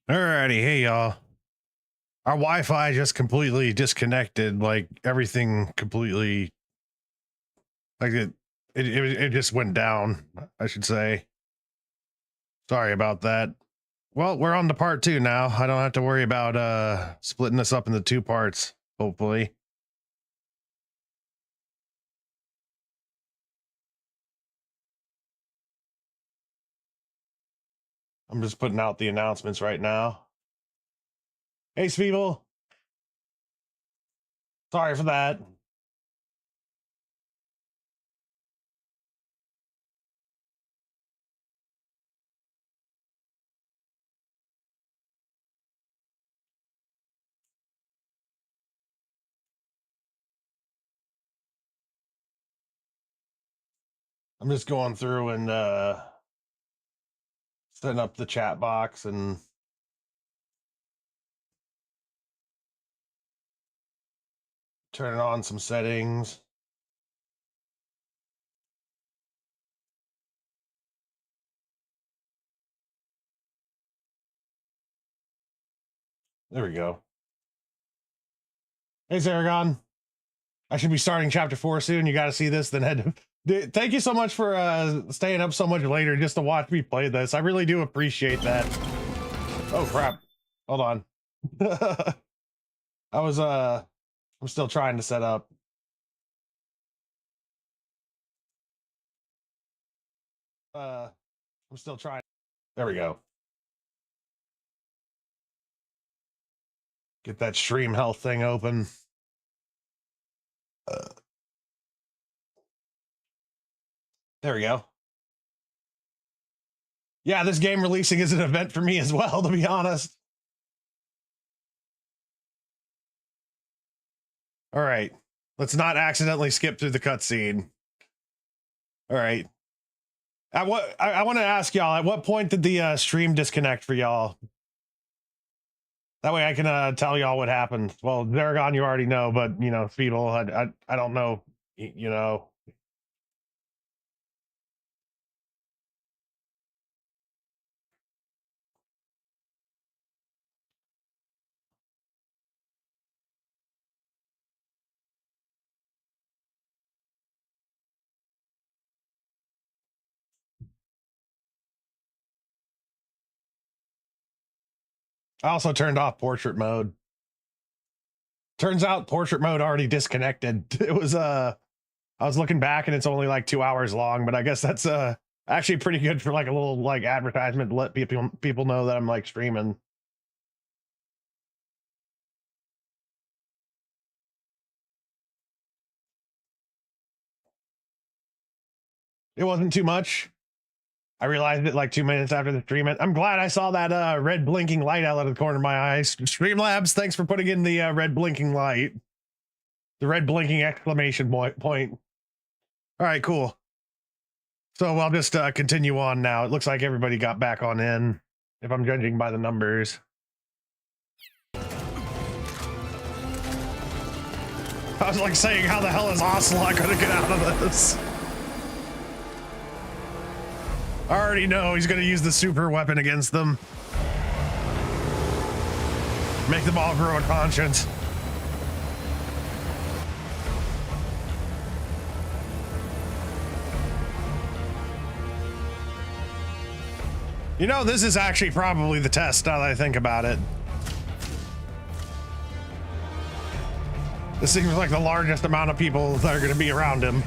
Alrighty, hey y'all. Our Wi-Fi just completely disconnected, like everything completely, like it just went down, I should say. Sorry about that. Well, we're on to part 2 now. I don't have to worry about splitting this up into 2 parts, hopefully. I'm just putting out the announcements right now. Hey, Speeble. Sorry for that. I'm just going through and setting up the chat box and turning on some settings. There we go. Hey, Zaragon. I should be starting chapter 4 soon. You got to see this. Then head. Dude, thank you so much for staying up so much later just to watch me play this. I really do appreciate that. Oh crap! Hold on. I'm still trying to set up. I'm still trying. There we go. Get that stream health thing open. There we go. Yeah, this game releasing is an event for me as well, to be honest. All right, let's not accidentally skip through the cutscene. All right. I want to ask y'all, at what point did the stream disconnect for y'all? That way I can tell y'all what happened. Well, Zaragon, you already know, but you know, Feeble, I don't know, you know. I also turned off portrait mode. Turns out portrait mode already disconnected. It was I was looking back and it's only like 2 hours long, but I guess that's actually pretty good for like a little like advertisement to let people know that I'm like streaming. It wasn't too much. I realized it like 2 minutes after the stream. I'm glad I saw that red blinking light out of the corner of my eyes. Streamlabs, thanks for putting in the red blinking light. The red blinking exclamation point. All right, cool. So I'll just continue on now. It looks like everybody got back on in, if I'm judging by the numbers. I was like saying, how the hell is Ocelot gonna get out of this? I already know he's gonna use the super weapon against them. Make them all grow a conscience. You know, this is actually probably the test now that I think about it. This seems like the largest amount of people that are going to be around him.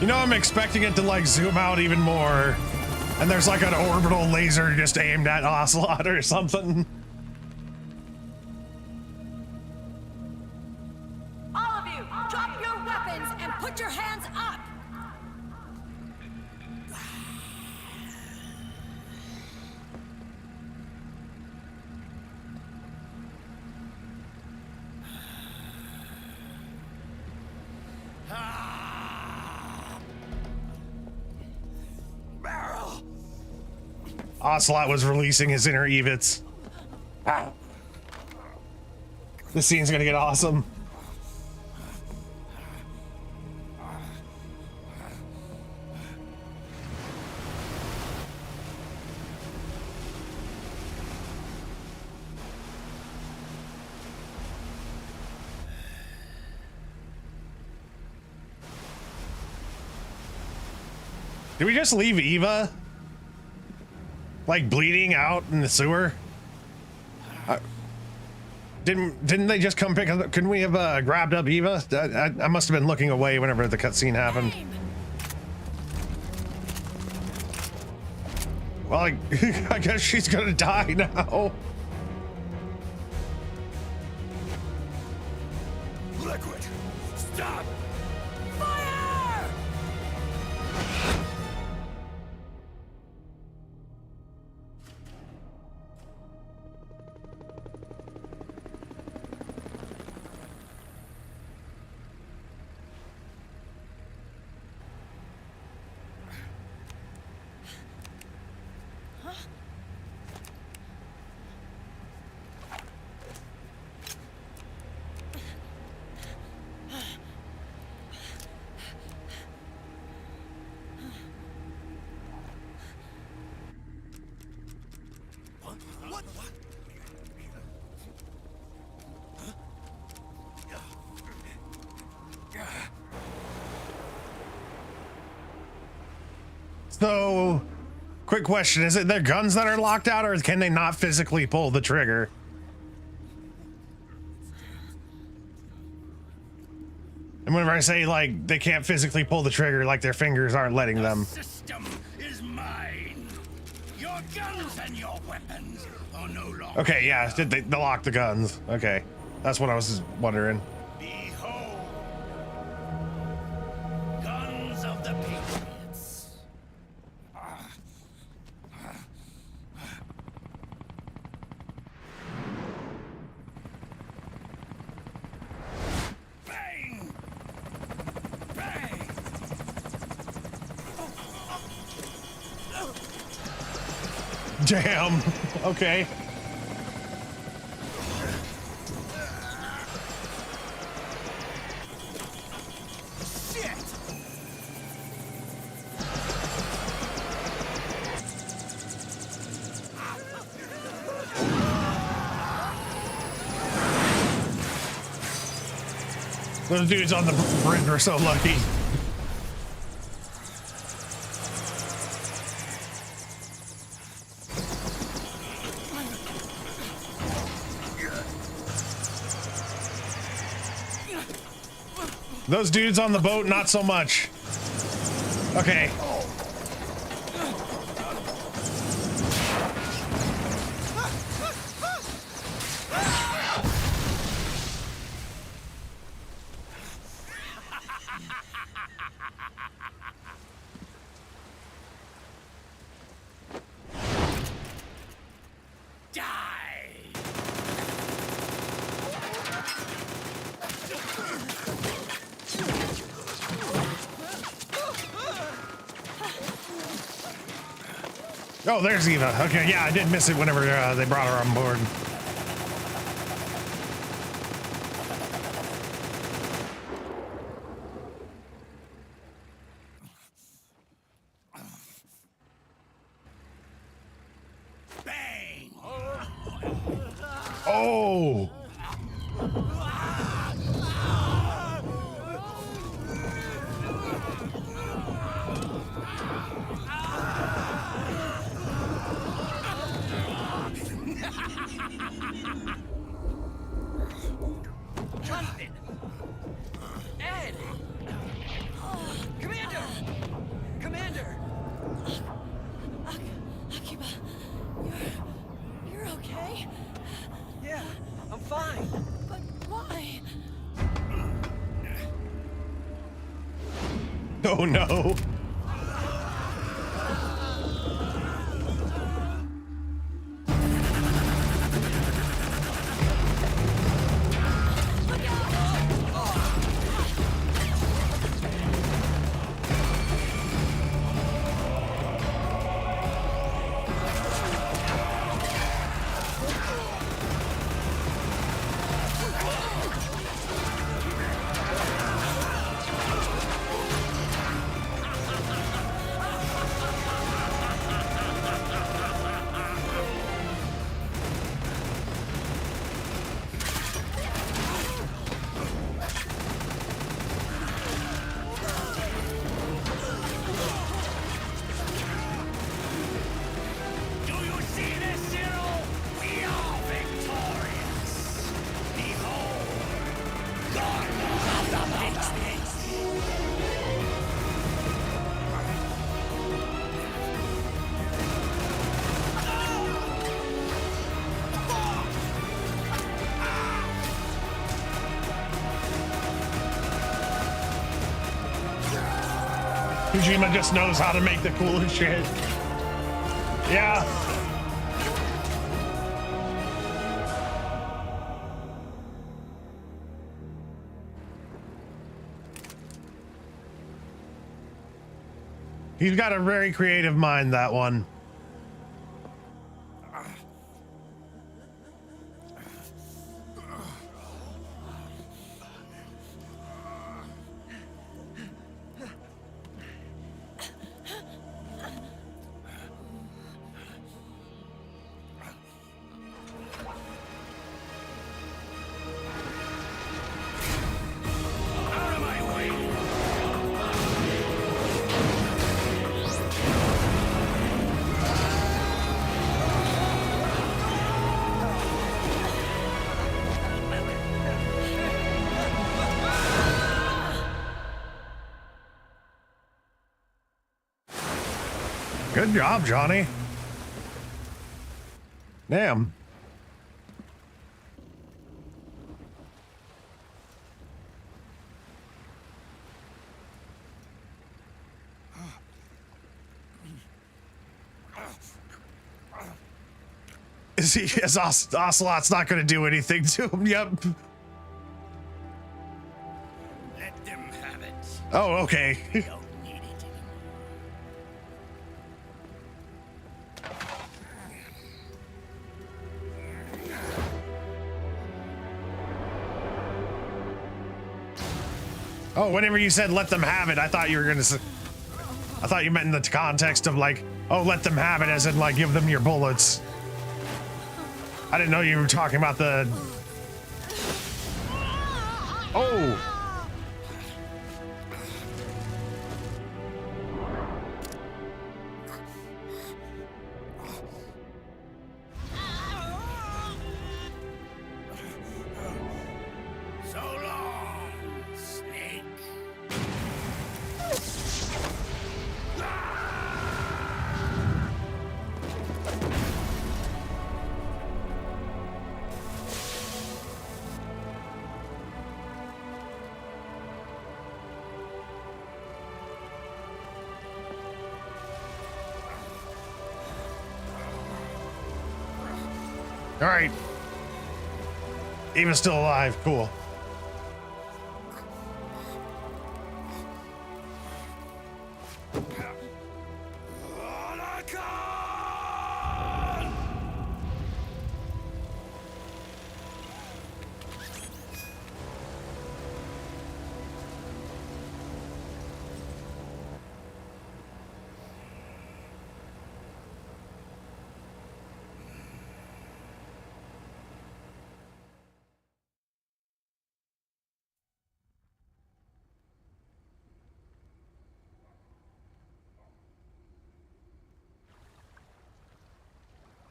You know, I'm expecting it to like zoom out even more. And there's like an orbital laser just aimed at Ocelot or something. All of you, drop your weapons and put your hands up! Ocelot was releasing his inner Evits. This scene's gonna get awesome. Did we just leave Eva like bleeding out in the sewer? Didn't they just come pick up? Couldn't we have grabbed up Eva? I must have been looking away whenever the cutscene happened. Well, I guess she's gonna die now. Liquid, stop! Fire! What? So, quick question: is it their guns that are locked out, or can they not physically pull the trigger? And whenever I say like they can't physically pull the trigger, like their fingers aren't letting them. System is mine. Your guns and your weapons are no longer. Okay, yeah, they lock the guns. Okay, that's what I was wondering. Behold, guns of the Patriots. Bang! Bang! Damn. Okay. Shit! Those dudes on the bridge were so lucky. Those dudes on the boat, not so much. Okay. Oh, there's Eva. Okay, yeah, I did miss it whenever they brought her on board. Bang! Oh! Ed! Commander! Commander! Akiba, you're okay? Yeah, I'm fine. But why? Oh no. Kojima just knows how to make the coolest shit. Yeah. He's got a very creative mind, that one. Good job, Johnny. Damn. Is he? As Ocelot's not going to do anything to him. Yep. Let them have it. Oh, okay. Don't need it anymore. Oh, whenever you said let them have it, I thought you were going to say, I thought you meant in the context of like, oh, let them have it, as in like give them your bullets. I didn't know you were talking about the... Oh! So long, Snake. All right. Eva's still alive. Cool.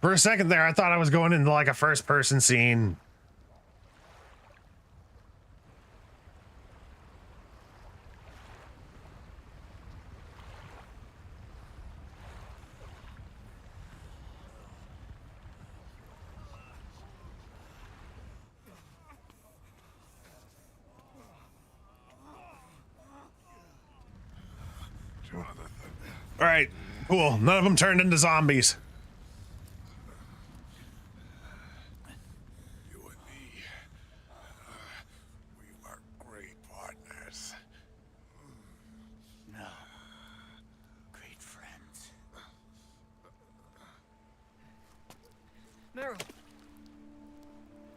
For a second there, I thought I was going into like a first person scene. All right, cool. None of them turned into zombies. Meryl!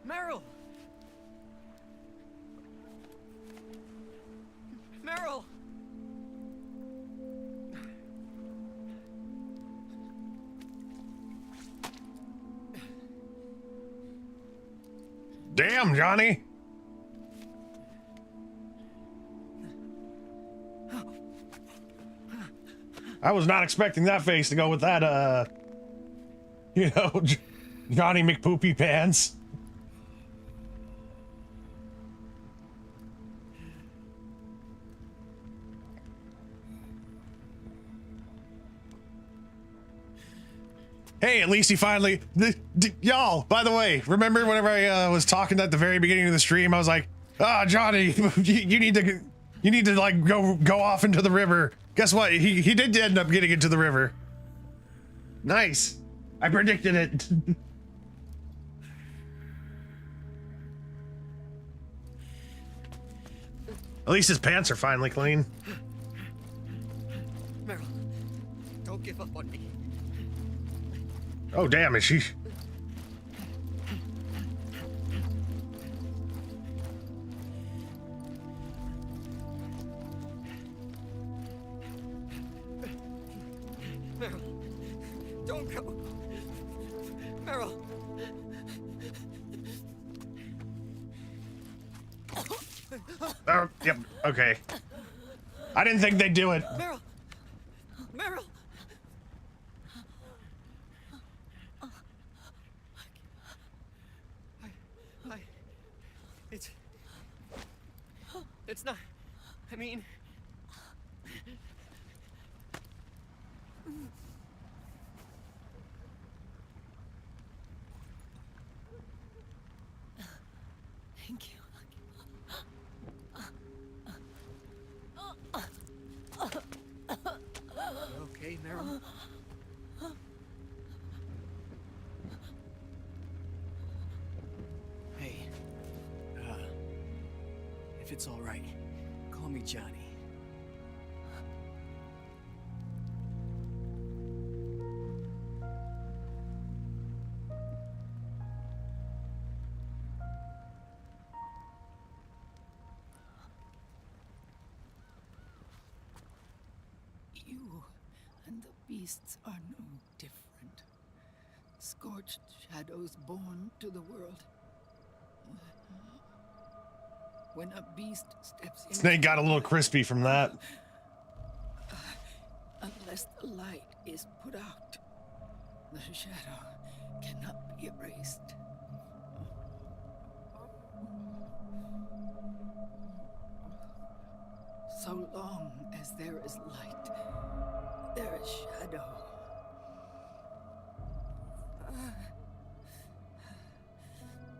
Meryl! Meryl! Damn, Johnny. I was not expecting that face to go with that, you know, Johnny McPoopy Pants. Hey, at least he finally... Y'all, by the way, remember whenever I was talking at the very beginning of the stream, I was like, ah, Johnny, you need to... You need to like go off into the river. Guess what? He did end up getting into the river. Nice. I predicted it. At least his pants are finally clean. Meryl, don't give up on me. Oh damn, is she? Meryl, don't go. Meryl. Oh, yep, okay. I didn't think they'd do it. Meryl. Meryl. I, it's not, I mean. Thank you. Okay, Meryl. Hey, if it's all right, call me Johnny. You and the beasts are no different. Scorched shadows born to the world. When a beast steps in, Snake got a little crispy from that. unless the light is put out, the shadow cannot be erased. So long as there is light, there is shadow.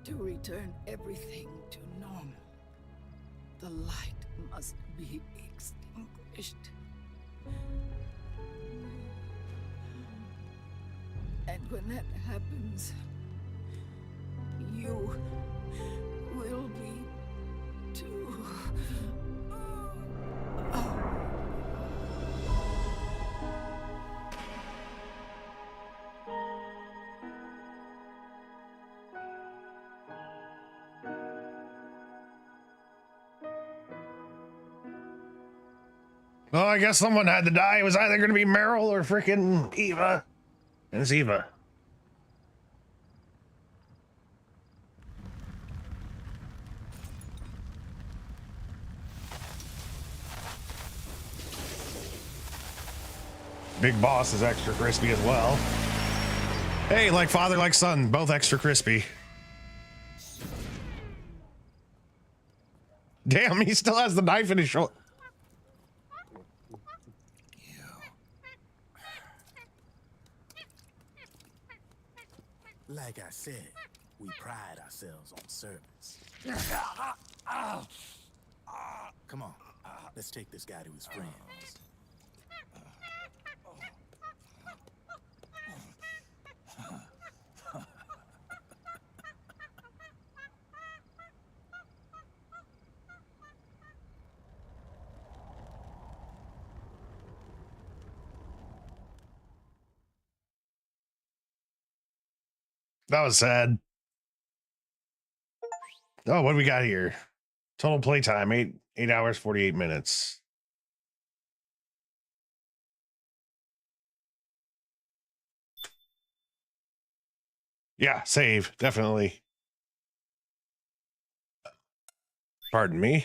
To return everything to normal, the light must be extinguished. And when that happens, you will be too. Well, I guess someone had to die. It was either going to be Meryl or freaking Eva. And it's Eva. Big Boss is extra crispy as well. Hey, like father, like son, both extra crispy. Damn, he still has the knife in his shoulder. Like I said, we pride ourselves on service. Come on, let's take this guy to his friends. That was sad. Oh, what do we got here? Total playtime, 8 hours, 48 minutes. Yeah, save, definitely. Pardon me.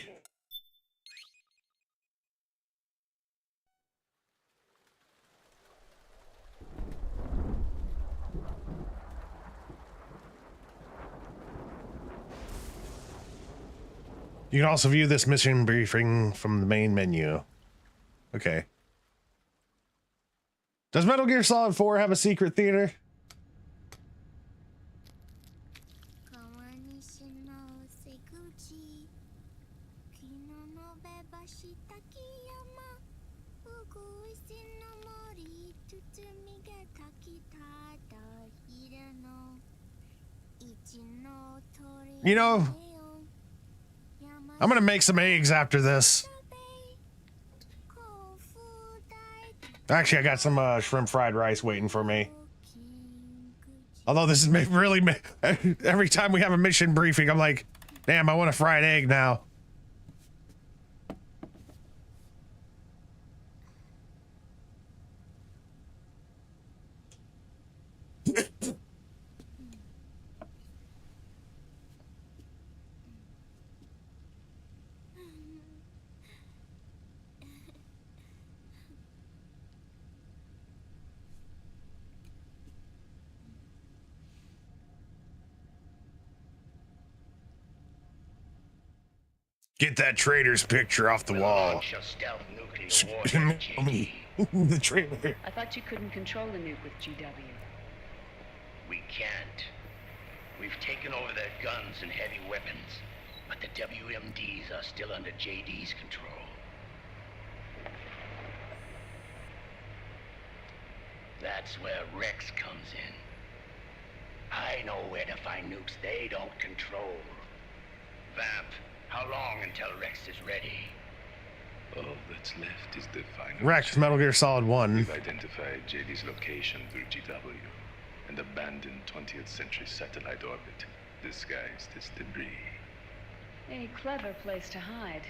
You can also view this mission briefing from the main menu. Okay. Does Metal Gear Solid 4 have a secret theater? You know, I'm gonna make some eggs after this. Actually, I got some shrimp fried rice waiting for me. Although this is really every time we have a mission briefing, I'm like, damn, I want a fried egg now. Get that traitor's picture off the wall. Launch a stealth nuclear warhead, GD. The traitor. I thought you couldn't control the nuke with GW. We can't. We've taken over their guns and heavy weapons, but the WMDs are still under JD's control. That's where Rex comes in. I know where to find nukes they don't control. Vamp, how long until Rex is ready? All that's left is the final. Rex, Metal Gear Solid 1. We've identified JD's location through GW, an abandoned 20th century satellite orbit, disguised as debris. A clever place to hide.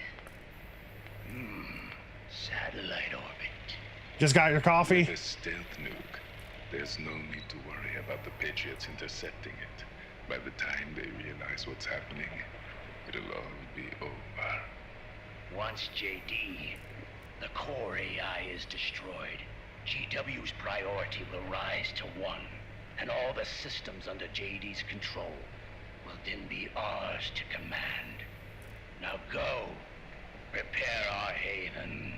Satellite orbit. Just got your coffee? With a stealth nuke, there's no need to worry about the Patriots intercepting it. By the time they realize what's happening, it'll all be over. Once JD, the core AI is destroyed, GW's priority will rise to 1, and all the systems under JD's control will then be ours to command. Now go, prepare our haven.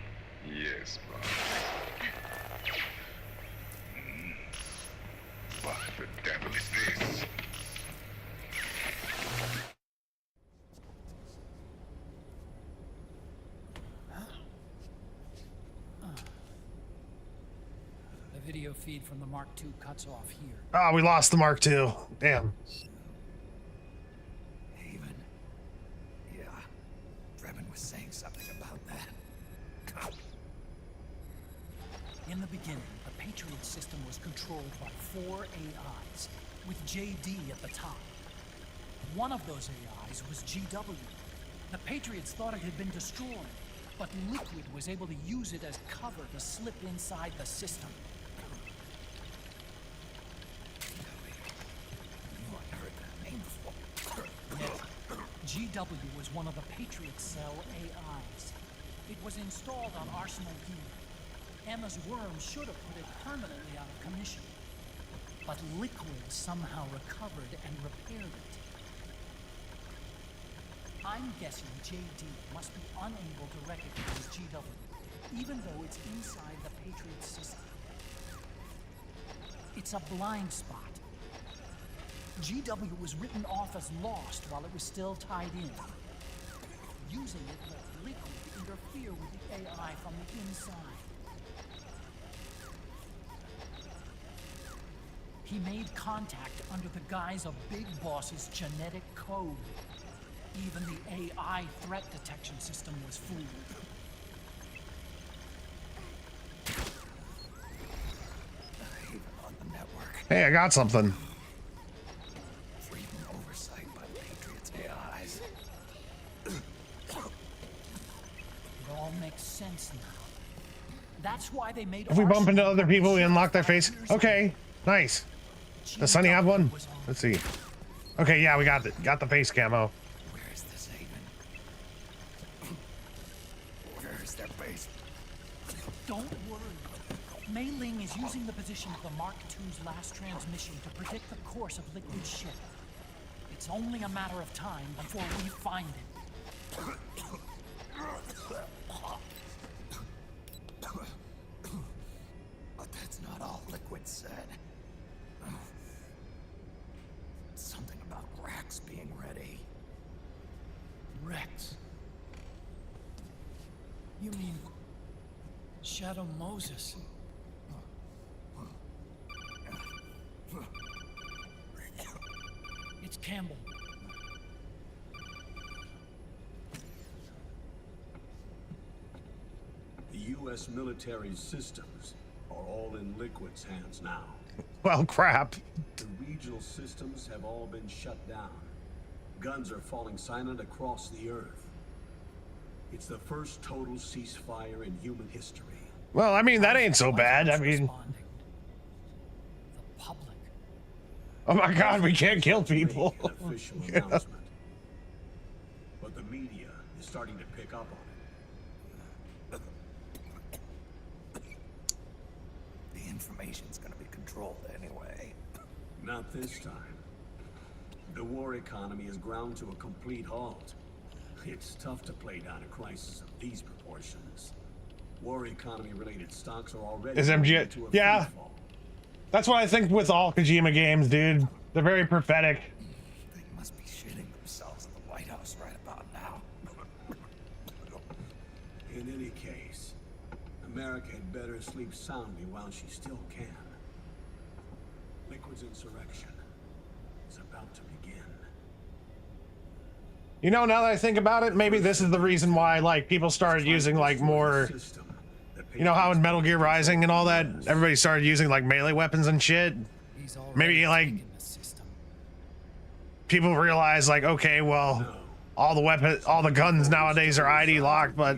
Yes, boss. What the devil is this? The video feed from the Mark II cuts off here. Oh, we lost the Mark II. Damn. Haven. Yeah. Drebin was saying something about that. In the beginning, the Patriot system was controlled by 4 AIs, with JD at the top. One of those AIs was GW. The Patriots thought it had been destroyed, but Liquid was able to use it as cover to slip inside the system. Yes, GW was one of the Patriot Cell AIs. It was installed on Arsenal gear. Emma's worm should have put it permanently out of commission. But Liquid somehow recovered and repaired it. I'm guessing JD must be unable to recognize GW, even though it's inside the Patriot system. It's a blind spot. GW was written off as lost while it was still tied in. Using it let Liquid interfere with the AI from the inside. He made contact under the guise of Big Boss's genetic code. Even the AI threat detection system was fooled. Haven on the network. Hey, I got something. Freedom oversight by Patriots AIs. It all makes sense now. That's why they made. If we bump into Arsenal other people, we unlock their face. years Okay, nice. Does Sunny have one? Let's see. Okay, yeah, we got the face camo. Where is this Haven? Where is their base? Don't worry. Mei Ling is using the position of the Mark II's last transmission to predict the course of Liquid's ship. It's only a matter of time before we find it. But that's not all Liquid said. Something about Rex being ready. Rex. You mean Shadow Moses. It's Campbell. The U.S. military systems are all in Liquid's hands now. Well, crap. The regional systems have all been shut down. Guns are falling silent across the earth. It's the first total ceasefire in human history. Well, I mean, that ain't so bad. I mean, The public. oh my God, we can't kill people. An official announcement. But the media is starting to pick up on it. The information's gonna be controlled anyway. Not this time. The war economy is ground to a complete halt. It's tough to play down a crisis of these proportions. War economy related stocks are already Is MG? into a Yeah. freefall. That's what I think with all Kojima games, dude. They're very prophetic. They must be shitting themselves in the White House right about now. In any case, America had better sleep soundly while she still can. Liquid's insurrection is about to begin. You know, now that I think about it, maybe this is the reason why, like, people started using, like, more... You know how in Metal Gear Rising and all that, everybody started using, like, melee weapons and shit? He's Maybe, like, in the system. people realize, like, okay, well, all the guns nowadays are ID locked, but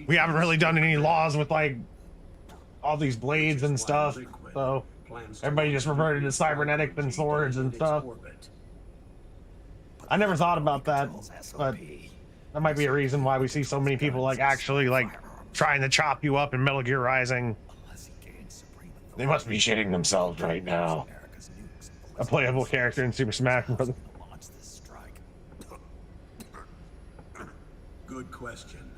we haven't really done any laws with, like, all these blades and stuff, so everybody just reverted to cybernetics and swords and stuff. I never thought about that, but that might be a reason why we see so many people, like, actually, like, trying to chop you up in Metal Gear Rising. They must be shitting themselves right now. A playable character in Super Smash Bros. Good question.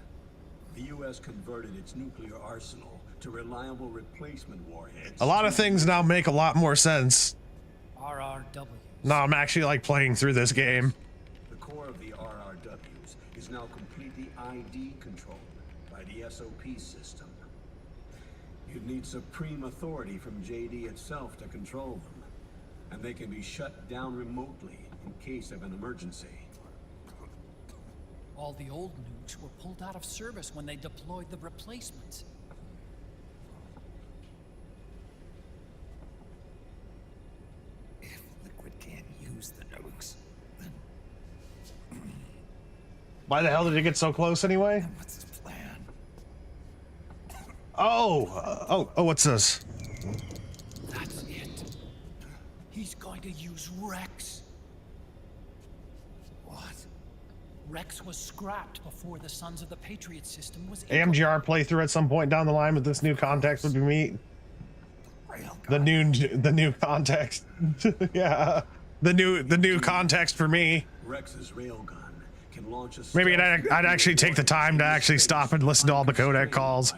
The U.S. converted its nuclear arsenal to reliable replacement warheads. A lot of things now make a lot more sense. RRW. No, I'm actually, like, playing through this game. The core of the RRWs is now completely ID controlled by the SOP system. You'd need supreme authority from JD itself to control them, and they can be shut down remotely in case of an emergency. All the old nukes were pulled out of service when they deployed the replacements. If Liquid can't use the nukes, then Why the hell did it get so close anyway? what's the plan? Oh, what's this? That's it. He's going to use Rex. What? Rex was scrapped before the Sons of the Patriot system was AMGR playthrough at some point down the line with this new context would be meet. The new context. Yeah. The new context for me. Rex's railgun can launch a Maybe I'd actually take the time to actually stop and listen to all the codec calls.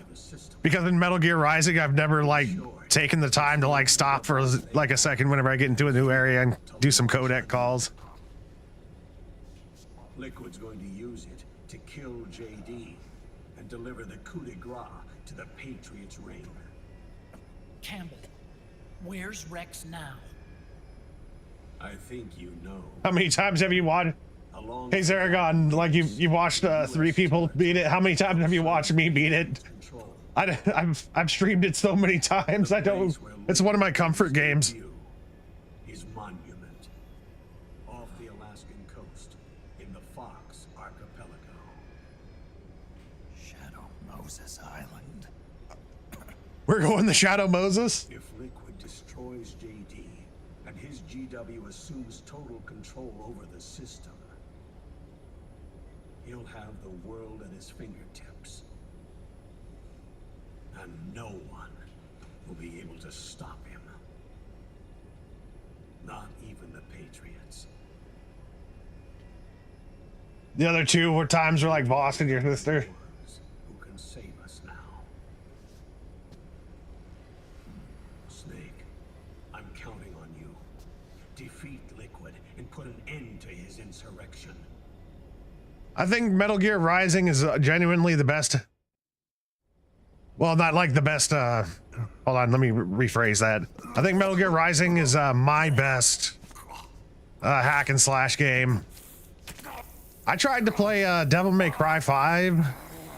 Because in Metal Gear Rising, I've never, like, taken the time to, like, stop for, like, a second whenever I get into a new area and do some codec calls. Liquid's going to use it to kill JD and deliver the coup de grace to the Patriots' reign. Campbell, where's Rex now? I think you know. How many times have you watched? Along Hey, Zaragon, like, you've watched 3 people beat it. How many times have you watched me beat it? control. I've streamed it so many times. I don't. It's one of my comfort games. His monument off the Alaskan coast in the Fox Archipelago. Shadow Moses Island. We're going the Shadow Moses. If Liquid destroys JD and his GW assumes total control over the system, he'll have the world at his fingertips. And no one will be able to stop him. Not even the Patriots. The other 2 were times were like boss and your sister. Ones who can save us now. Snake, I'm counting on you. Defeat Liquid and put an end to his insurrection. I think Metal Gear Rising is genuinely the best Well, not like the best, hold on, let me rephrase that. I think Metal Gear Rising is my best hack and slash game. I tried to play Devil May Cry 5,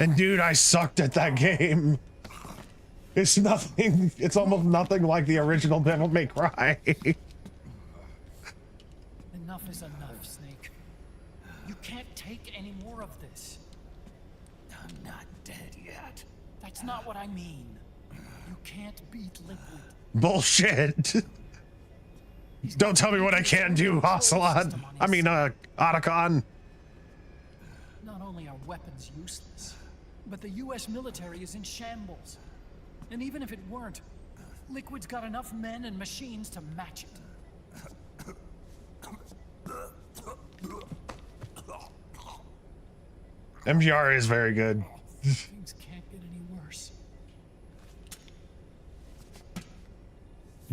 and dude, I sucked at that game. It's nothing, it's almost nothing like the original Devil May Cry. Enough is enough, Snake. You can't take any more of this. I'm not dead yet. That's not what I mean. You can't beat Liquid. Bullshit. Don't tell me what I can't do, Ocelot. I mean, Otacon. Not only are weapons useless, but the US military is in shambles. And even if it weren't, Liquid's got enough men and machines to match it. MGR is very good. Things can't get any worse.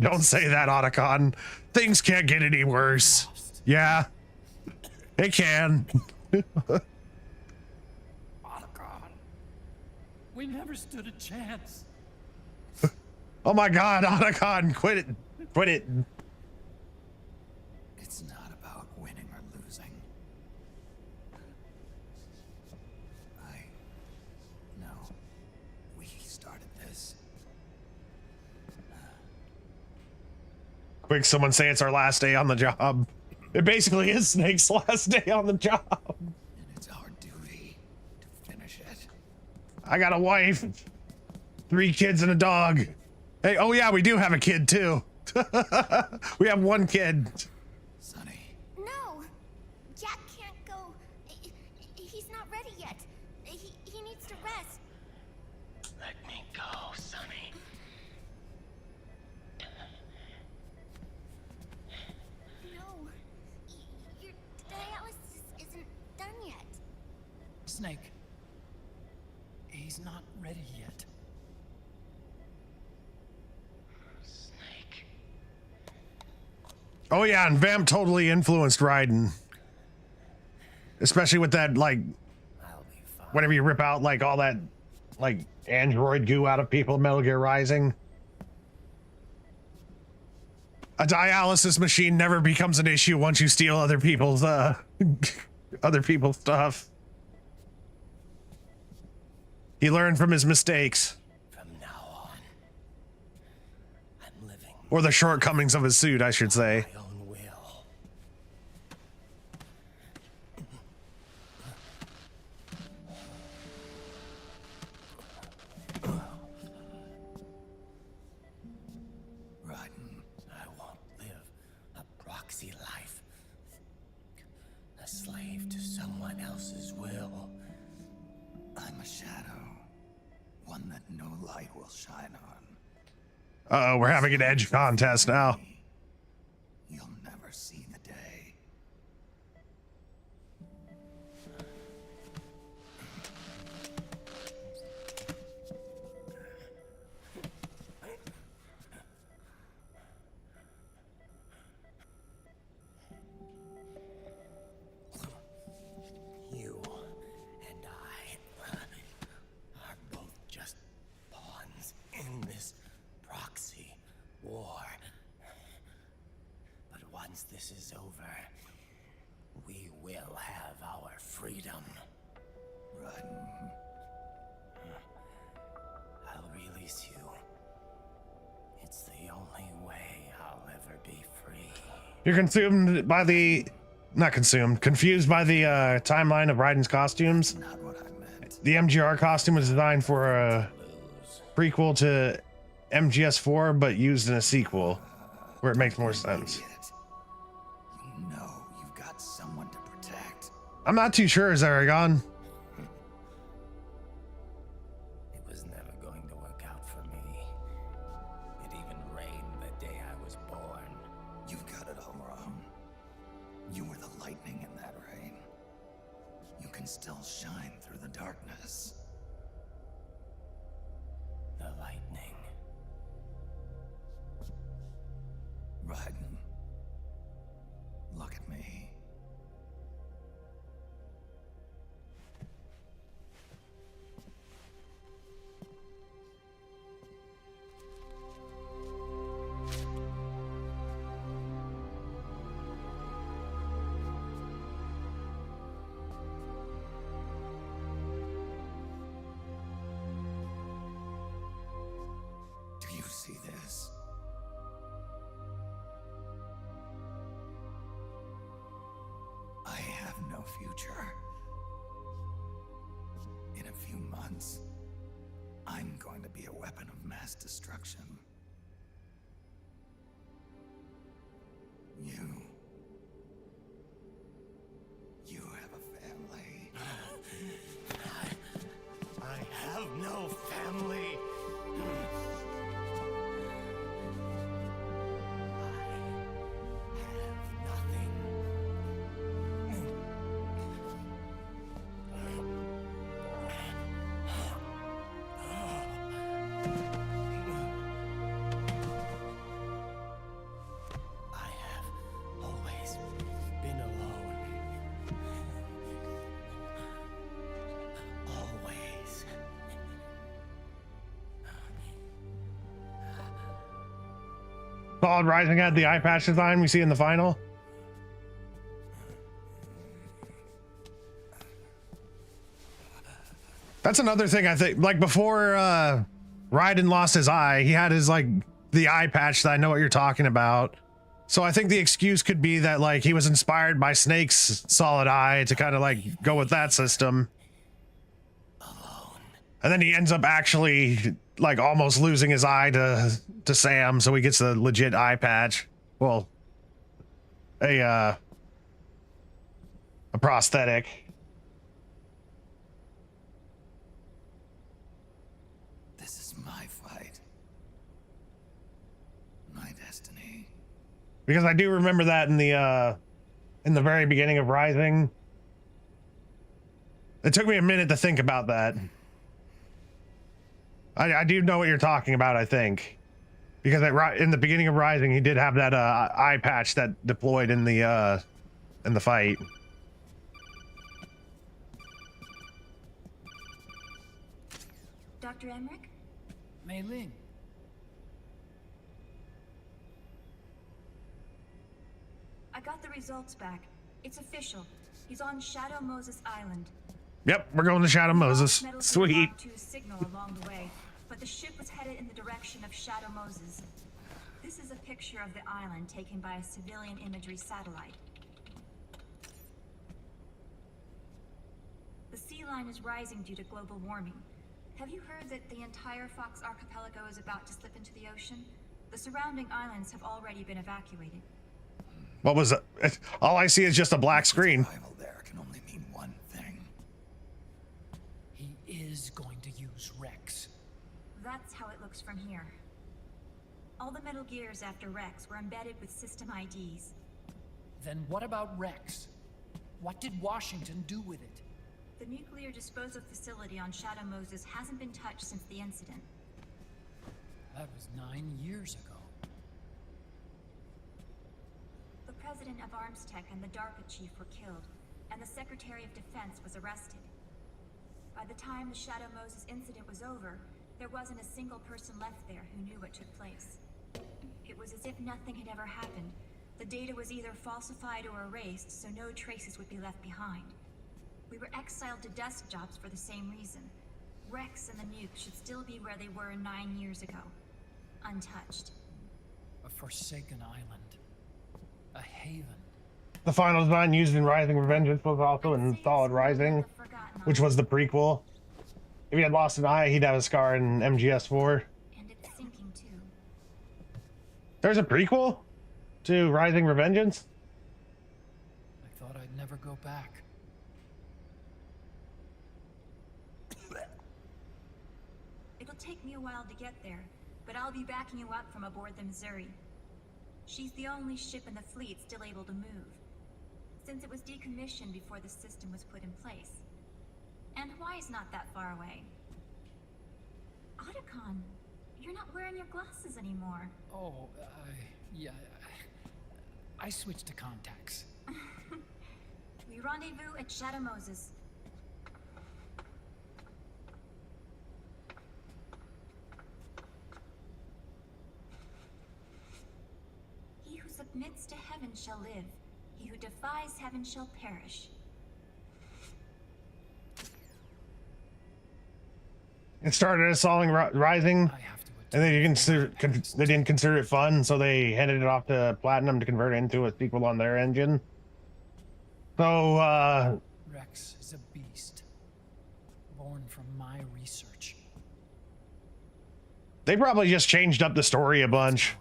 Don't say that, Otacon. Things can't get any worse. Yeah, it can. We never stood a chance. Oh my God, Otacon, quit it. Quit it. It's not about winning or losing. I know we started this. Quick, someone say it's our last day on the job. It basically is Snake's last day on the job. And it's our duty to finish it. I got a wife, 3 kids and a dog. Hey, oh yeah, we do have a kid too. We have 1 kid. Sonny. No! Jack can't go. He's not ready yet. He needs to rest. Let me go, Sonny. No. Your dialysis isn't done yet. Snake. He's not ready yet. Snake. Oh yeah, and Vamp totally influenced Raiden. Especially with that, like, I'll be fine. whenever you rip out, like, all that, like, android goo out of people in Metal Gear Rising. A dialysis machine never becomes an issue once you steal other people's, other people's stuff. He learned from his mistakes. From now on, I'm living Or the shortcomings of his suit, I should say. my own will. Raiden, I won't live a proxy life. A slave to someone else's will. I'm a shadow. One that no light will shine on. Uh-oh, we're having an edge contest now. You'll never see the day. You and I are both just pawns in this proxy war. But once this is over, we will have our freedom. Run. I'll release you. It's the only way I'll ever be free. You're consumed by the... Not consumed. Confused by the timeline of Raiden's costumes. Not what I meant. The MGR costume was designed for a prequel to MGS4, but used in a sequel, where it makes more sense. Idiot. You know you've got someone to protect. I'm not too sure, Zaragon. It was never going to work out for me. It even rained the day I was born. You've got it all wrong. You were the lightning in that rain. You can still shine through the darkness. The lightning. Raiden. Look at me. future. In a few months, I'm going to be a weapon of mass destruction. You have a family. I have no family. Solid Rising had the eye patch design we see in the final. That's another thing I think, like before Raiden lost his eye, he had his like the eye patch that I know what you're talking about. So I think the excuse could be that like he was inspired by Snake's solid eye to kind of like go with that system. And then he ends up actually like almost losing his eye to Sam, so he gets a legit eye patch. Well, a prosthetic. This is my fight. My destiny. Because I do remember that in the very beginning of Rising. It took me a minute to think about that. I do know what you're talking about, I think. Because in the beginning of Rising, he did have that eye patch that deployed in the fight. Dr. Emmerich? Mei Ling. I got the results back. It's official. He's on Shadow Moses Island. Yep, we're going to Shadow Moses. Sweet. To signal along the way, but the ship was headed in the direction of Shadow Moses. This is a picture of the island taken by a civilian imagery satellite. The sea line is rising due to global warming. Have you heard that the entire Fox archipelago is about to slip into the ocean? The surrounding islands have already been evacuated. What was it? All I see is just a black screen. Survival there can only mean one thing. He is going to use Rex. That's how it looks from here. All the Metal Gears after Rex were embedded with system IDs. Then what about Rex? What did Washington do with it? The nuclear disposal facility on Shadow Moses hasn't been touched since the incident. That was 9 years ago. The president of ArmsTech and the DARPA chief were killed, and the Secretary of Defense was arrested. By the time the Shadow Moses incident was over, there wasn't a single person left there who knew what took place. It was as if nothing had ever happened. The data was either falsified or erased, so no traces would be left behind. We were exiled to desk jobs for the same reason. Rex and the nuke should still be where they were 9 years ago. Untouched. A forsaken island. A haven. The final design used in Rising Revengeance was also in Solid Rising, which was the prequel. If he had lost an eye, he'd have a scar in MGS4. And it's sinking too. There's a prequel to Rising Revengeance? I thought I'd never go back. It'll take me a while to get there, but I'll be backing you up from aboard the Missouri. She's the only ship in the fleet still able to move, since it was decommissioned before the system was put in place. And Hawaii's not that far away. Otacon, you're not wearing your glasses anymore. Oh, yeah. I switched to contacts. We rendezvous at Shadow Moses. He who submits to heaven shall live. He who defies heaven shall perish. It started as Solid Rising, and they didn't consider it fun, so they handed it off to Platinum to convert it into a sequel on their engine. So, Rex is a beast, born from my research. they probably just changed up the story a bunch.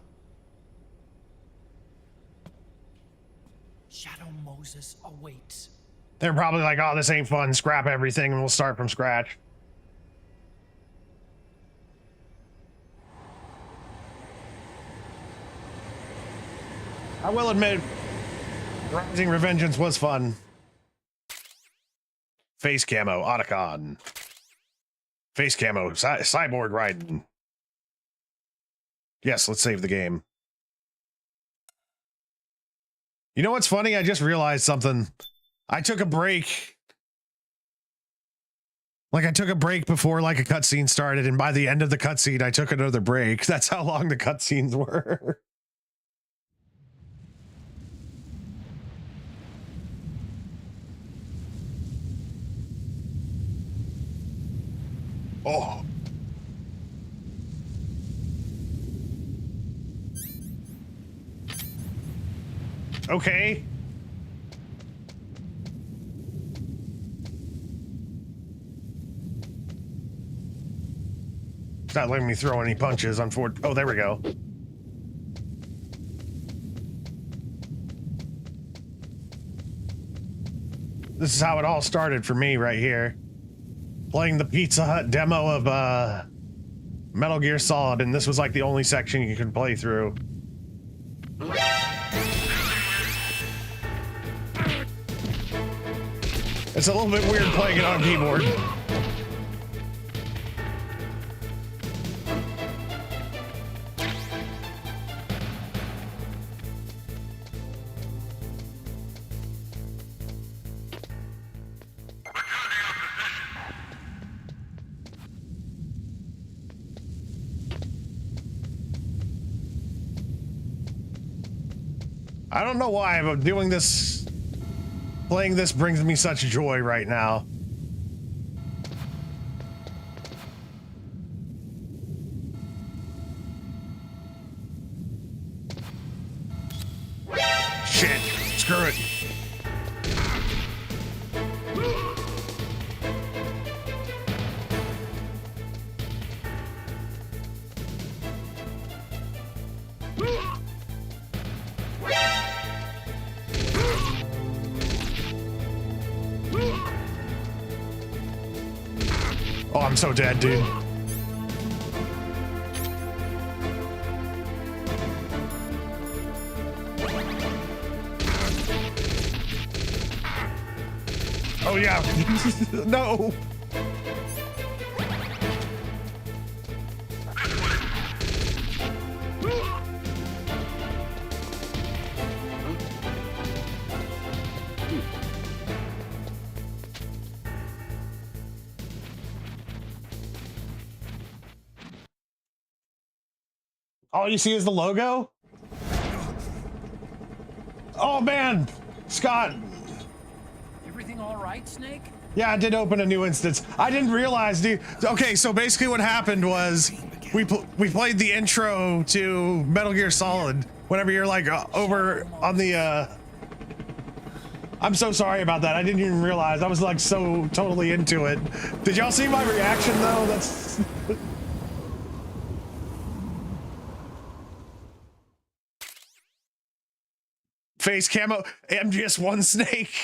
Shadow Moses awaits. They're probably like, oh, this ain't fun. Scrap everything and we'll start from scratch. I will admit, Rising Revengeance was fun. Face camo, Otacon. Face camo, cyborg riding. Yes, let's save the game. You know what's funny? I just realized something. I took a break. Like, I took a break before, like, a cutscene started, and by the end of the cutscene, I took another break. That's how long the cutscenes were. Oh. Okay. It's not letting me throw any punches, unfortunately. Oh, there we go. This is how it all started for me right here. Playing the Pizza Hut demo of Metal Gear Solid, and this was like the only section you could play through. It's a little bit weird playing it on keyboard. I don't know why, but doing this, playing this brings me such joy right now. Shit, screw it. Oh, I'm so dead, dude. Oh, yeah. No. All you see is the logo? Oh, man. Scott. Everything all right, Snake? Yeah, I did open a new instance. I didn't realize, dude. Okay, so basically what happened was we played the intro to Metal Gear Solid whenever you're like over on the I'm so sorry about that. I didn't even realize. I was like so totally into it. Did y'all see my reaction though? That's face camo, MGS1 Snake.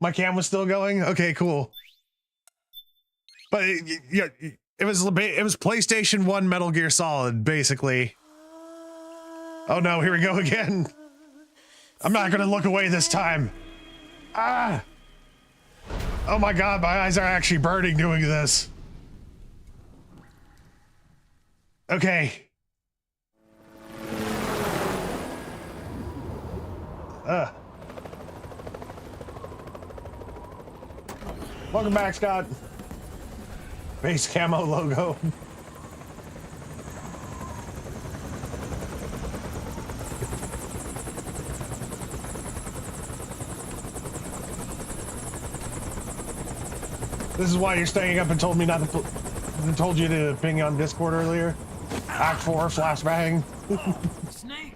My cam was still going? Okay, cool. But yeah, it was PlayStation 1 Metal Gear Solid, basically. Oh no, here we go again. I'm not gonna look away this time. Ah! Oh my god, my eyes are actually burning doing this. Okay. Welcome back, Scott. Base camo logo. This is why you're staying up and told me not to told you to ping on Discord earlier. Act 4 flashbang. Snake.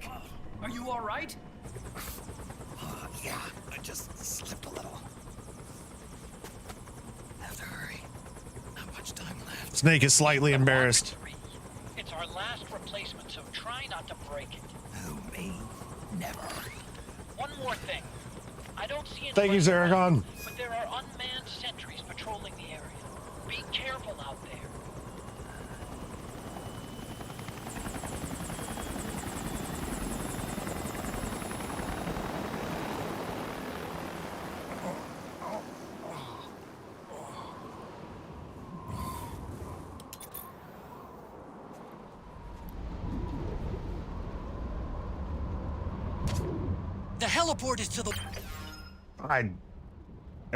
Snake is slightly embarrassed. It's our last replacement, so try not to break it. Who, me? Never. One more thing. I don't see any. Thank you, Zaragon. But there are unmanned sentries patrolling the area. Be careful out there. The heliport is to the... I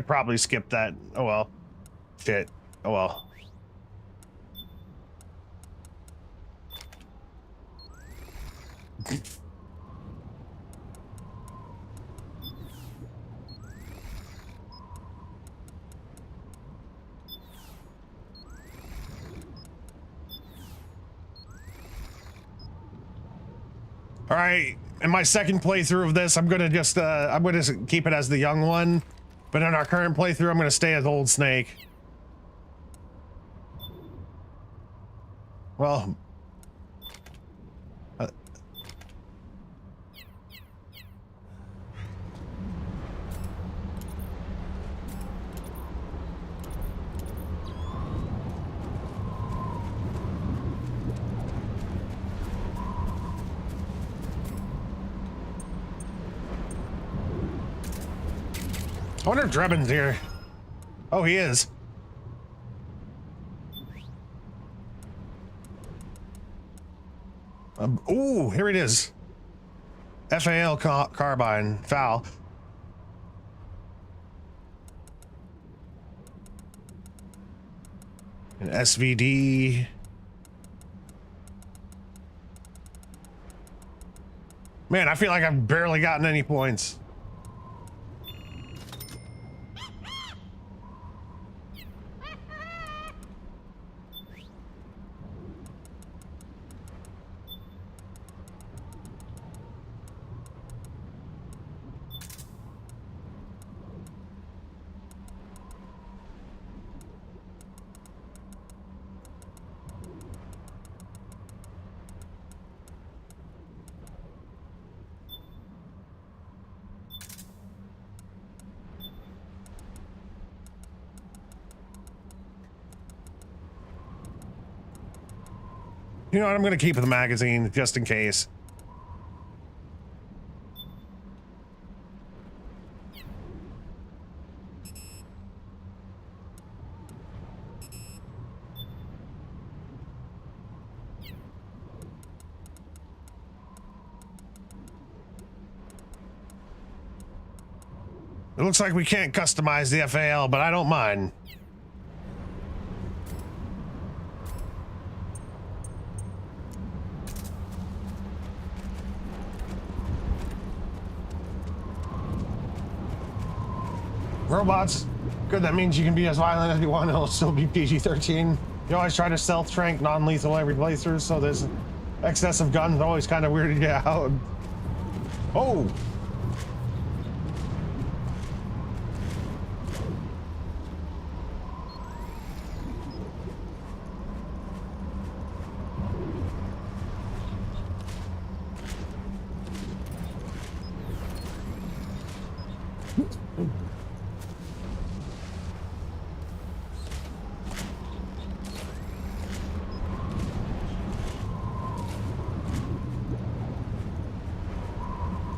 probably skipped that. Oh well. Shit. Oh well. All right, in my second playthrough of this, I'm gonna just keep it as the young one, but in our current playthrough, I'm gonna stay as old Snake. Well, I wonder if Drebin's here. Oh, he is. Ooh, here it is. FAL carbine, foul. An SVD. Man, I feel like I've barely gotten any points. You know what? I'm going to keep the magazine just in case. It looks like we can't customize the FAL, but I don't mind. Robots, good, that means you can be as violent as you want, it'll still be PG-13. You always try to stealth trank non-lethal every playthrough, so this excess of guns always kind of weirded you out. Oh!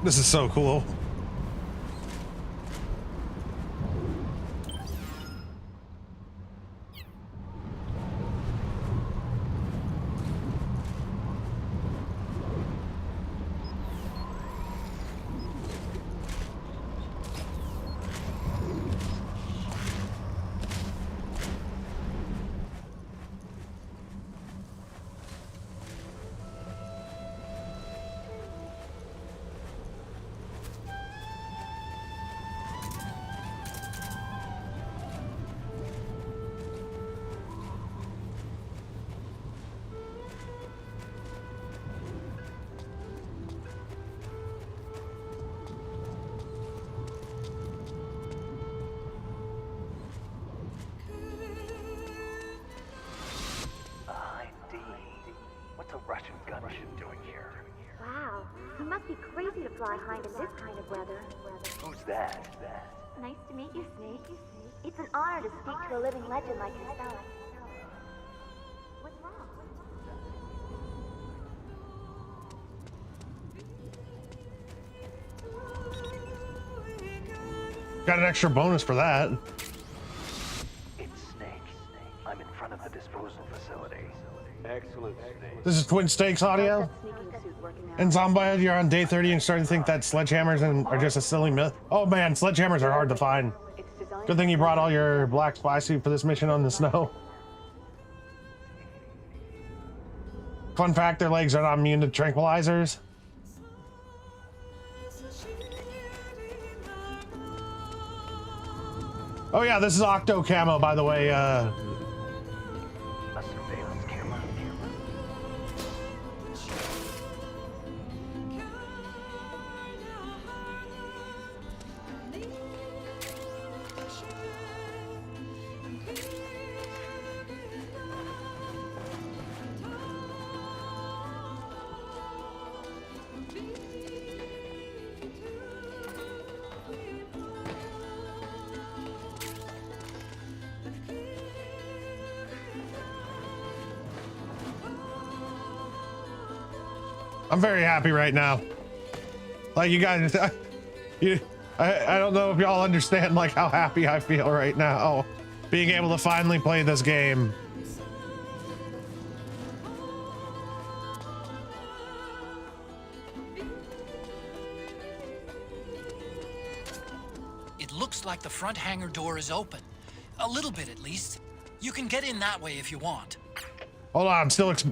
This is so cool. fly hind in this kind of weather. Who's that? Nice to meet you, Snake. It's an honor to speak to a living legend like yourself. What's wrong? Got an extra bonus for that. It's Snake. I'm in front of the disposal facility. Excellent, Snake. This is Twin Stakes audio. And Zombie, you're on day 30 and starting to think that sledgehammers are just a silly myth. Oh man, sledgehammers are hard to find. Good thing you brought all your black spy suit for this mission on the snow. Fun fact, their legs are not immune to tranquilizers. Oh yeah, this is Octo Camo, by the way. A surveillance camera. I'm very happy right now. Like you guys, I don't know if y'all understand like how happy I feel right now, being able to finally play this game. It looks like the front hangar door is open. A little bit at least. You can get in that way if you want. Hold on,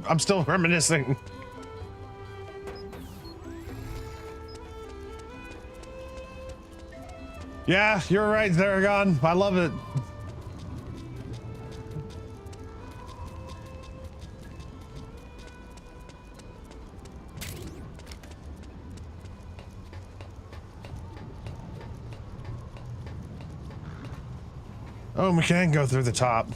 I'm still reminiscing. Yeah, you're right, Zaragon. I love it. Oh, we can go through the top.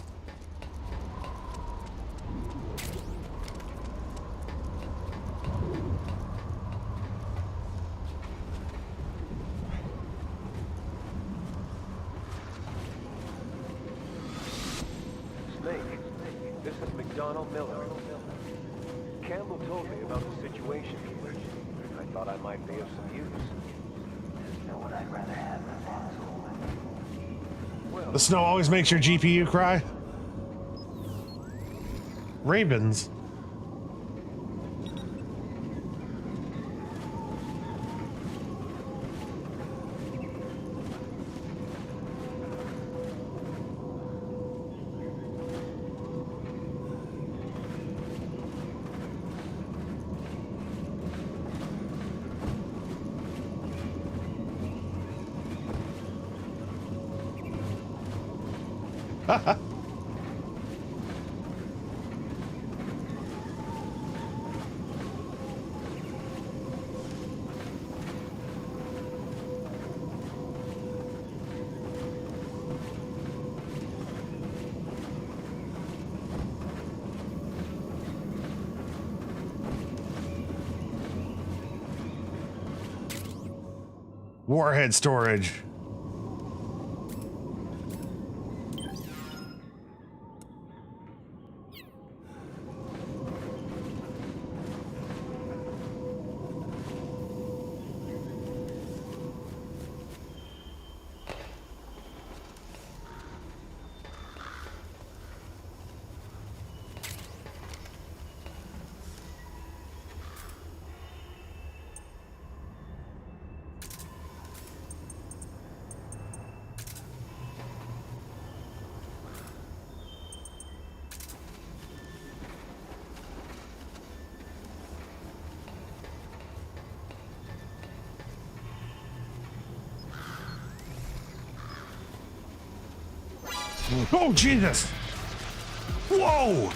The snow always makes your GPU cry. Ravens. Warhead storage. Oh, Jesus! Whoa!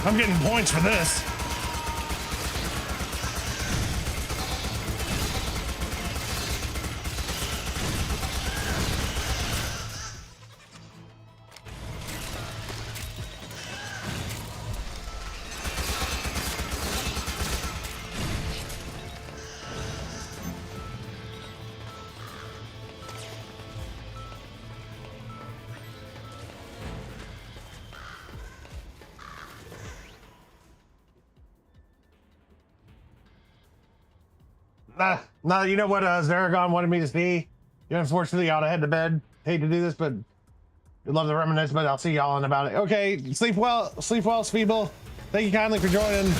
I'm getting points for this. Nah, you know what Zaragon wanted me to see? Yeah, unfortunately, I ought to head to bed. Hate to do this, but I'd love to reminisce, but I'll see y'all in about it. Okay, sleep well, Speeble. Thank you kindly for joining.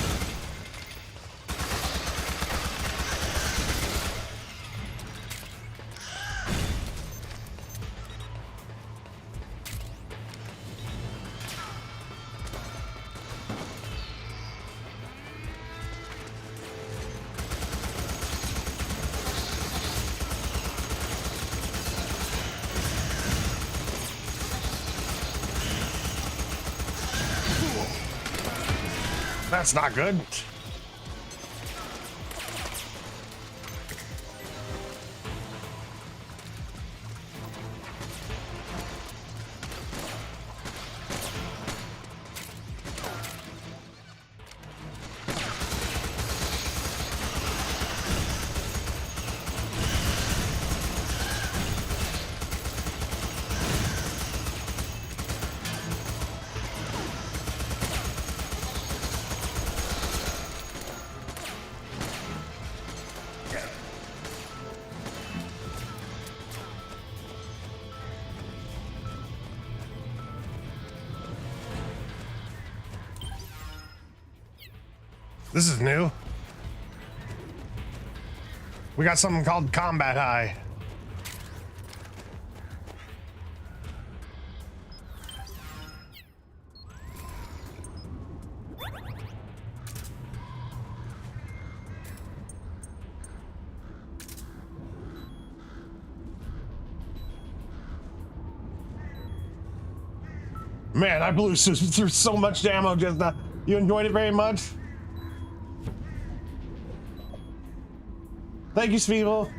That's not good. This is new. We got something called Combat High. Man, I blew through so much ammo just now. You enjoyed it very much? Thank you, Speeble.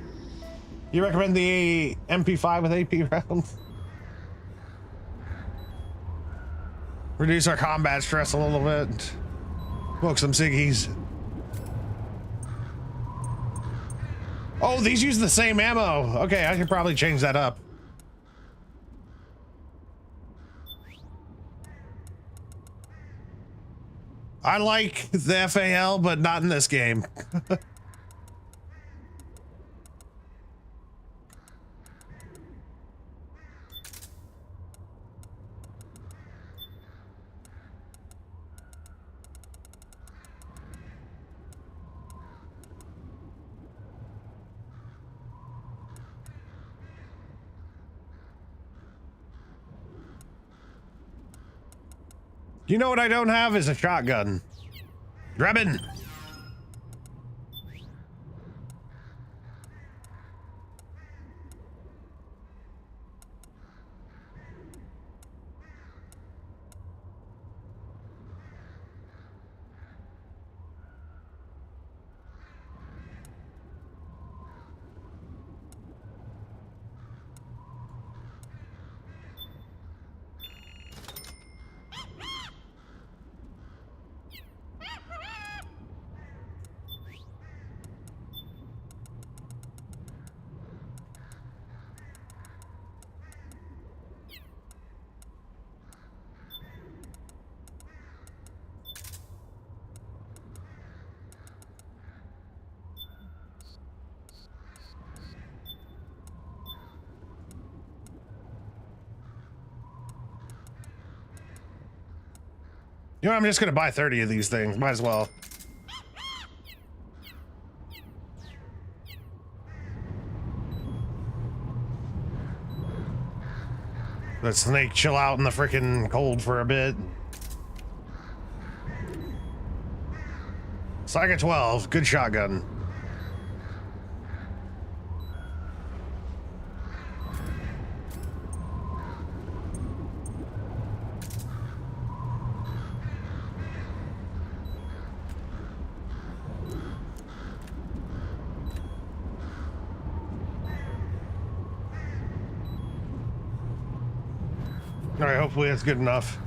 You recommend the MP5 with AP rounds? Reduce our combat stress a little bit. Smoke some ciggies. Oh, these use the same ammo. Okay, I should probably change that up. I like the FAL, but not in this game. You know what I don't have is a shotgun. Drebin. You know, I'm just gonna buy 30 of these things. Might as well. Let Snake chill out in the freaking cold for a bit. Saga 12, good shotgun. All right, hopefully that's good enough.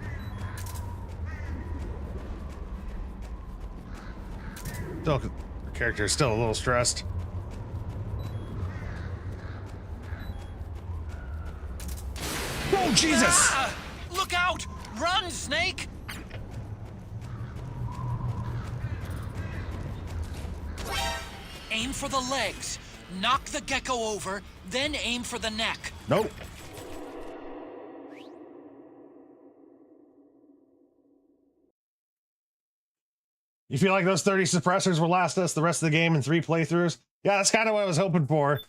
Still, the character is still a little stressed. Oh, Jesus! Ah! Look out! Run, Snake! Aim for the legs. Knock the gecko over, then aim for the neck. Nope. You feel like those 30 suppressors will last us the rest of the game in 3 playthroughs? Yeah, that's kind of what I was hoping for.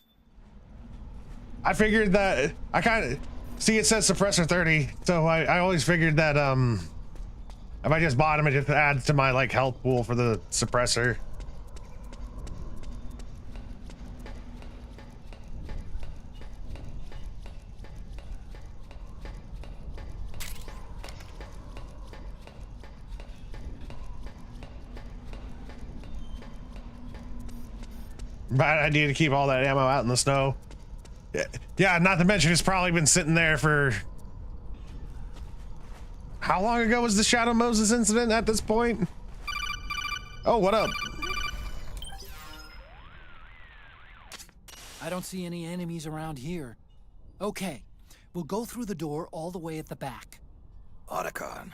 I figured that I kind of see it says suppressor 30, so I always figured that if I just bought them, it just adds to my like health pool for the suppressor. Bad idea to keep all that ammo out in the snow. Yeah, not to mention it's probably been sitting there for... How long ago was the Shadow Moses incident at this point? Oh, what up? I don't see any enemies around here. Okay, we'll go through the door all the way at the back. Otacon,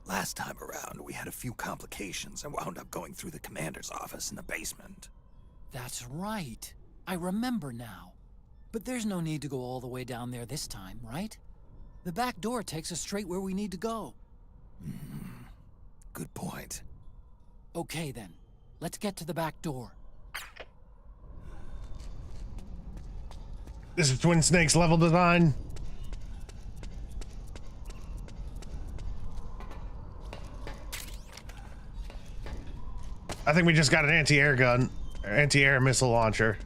last time around we had a few complications and wound up going through the commander's office in the basement. That's right. I remember now. But there's no need to go all the way down there this time, right? The back door takes us straight where we need to go. Good point. Okay then, let's get to the back door. This is Twin Snake's level design. I think we just got an anti-air gun, anti-air missile launcher.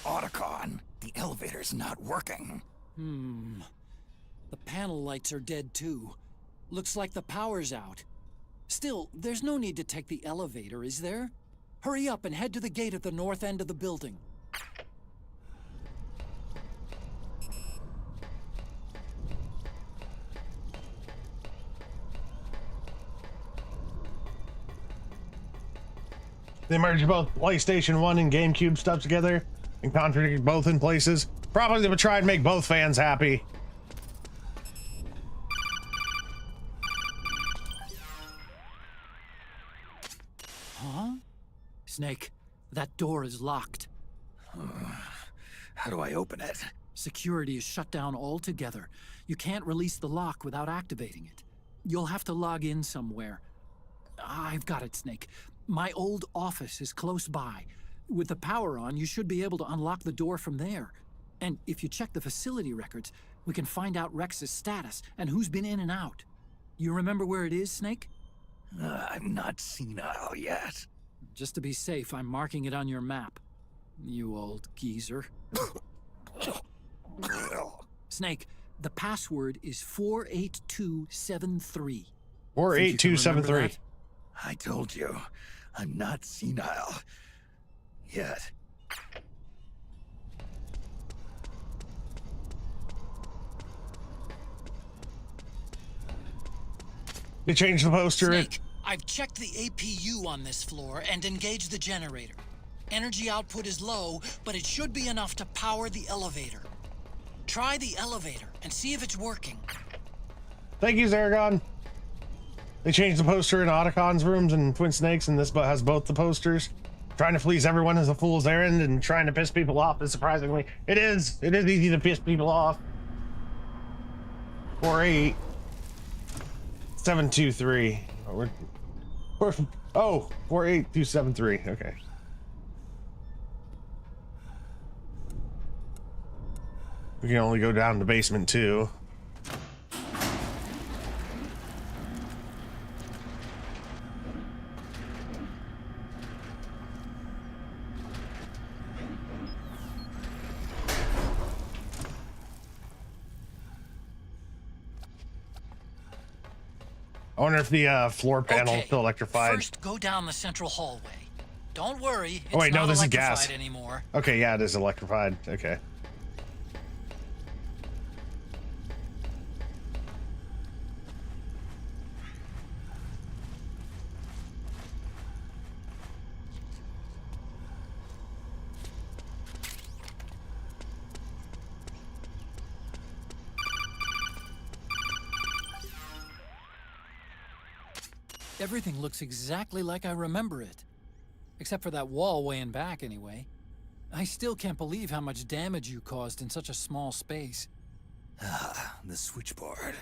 Otacon, the elevator's not working. The panel lights are dead too. Looks like the power's out. Still, there's no need to take the elevator, is there? Hurry up and head to the gate at the north end of the building. They merged both PlayStation 1 and GameCube stuff together and contradicted both in places. Probably they would try and make both fans happy. Huh? Snake, that door is locked. How do I open it? Security is shut down altogether. You can't release the lock without activating it. You'll have to log in somewhere. I've got it, Snake. My old office is close by. With the power on, you should be able to unlock the door from there. And if you check the facility records, we can find out Rex's status and who's been in and out. You remember where it is, Snake? I'm not senile yet. Just to be safe, I'm marking it on your map. You old geezer. Snake, the password is 48273. 48273. I told you, I'm not senile yet. They changed the poster. Snake, I've checked the APU on this floor and engaged the generator. Energy output is low, but it should be enough to power the elevator. Try the elevator and see if it's working. Thank you, Zaragon. They changed the poster in Otacon's rooms and Twin Snakes, and this has both the posters. Trying to please everyone is a fool's errand, and trying to piss people off is surprisingly. It is easy to piss people off. 48723. Oh, 48273. Okay. We can only go down to the basement too. I wonder if the floor panel is still electrified. First, go down the central hallway. Don't worry, it's Oh wait, no, not this is electrified gas anymore. Okay, yeah, it is electrified. Okay. Everything looks exactly like I remember it. Except for that wall way in back, anyway. I still can't believe how much damage you caused in such a small space. Ah, the switchboard.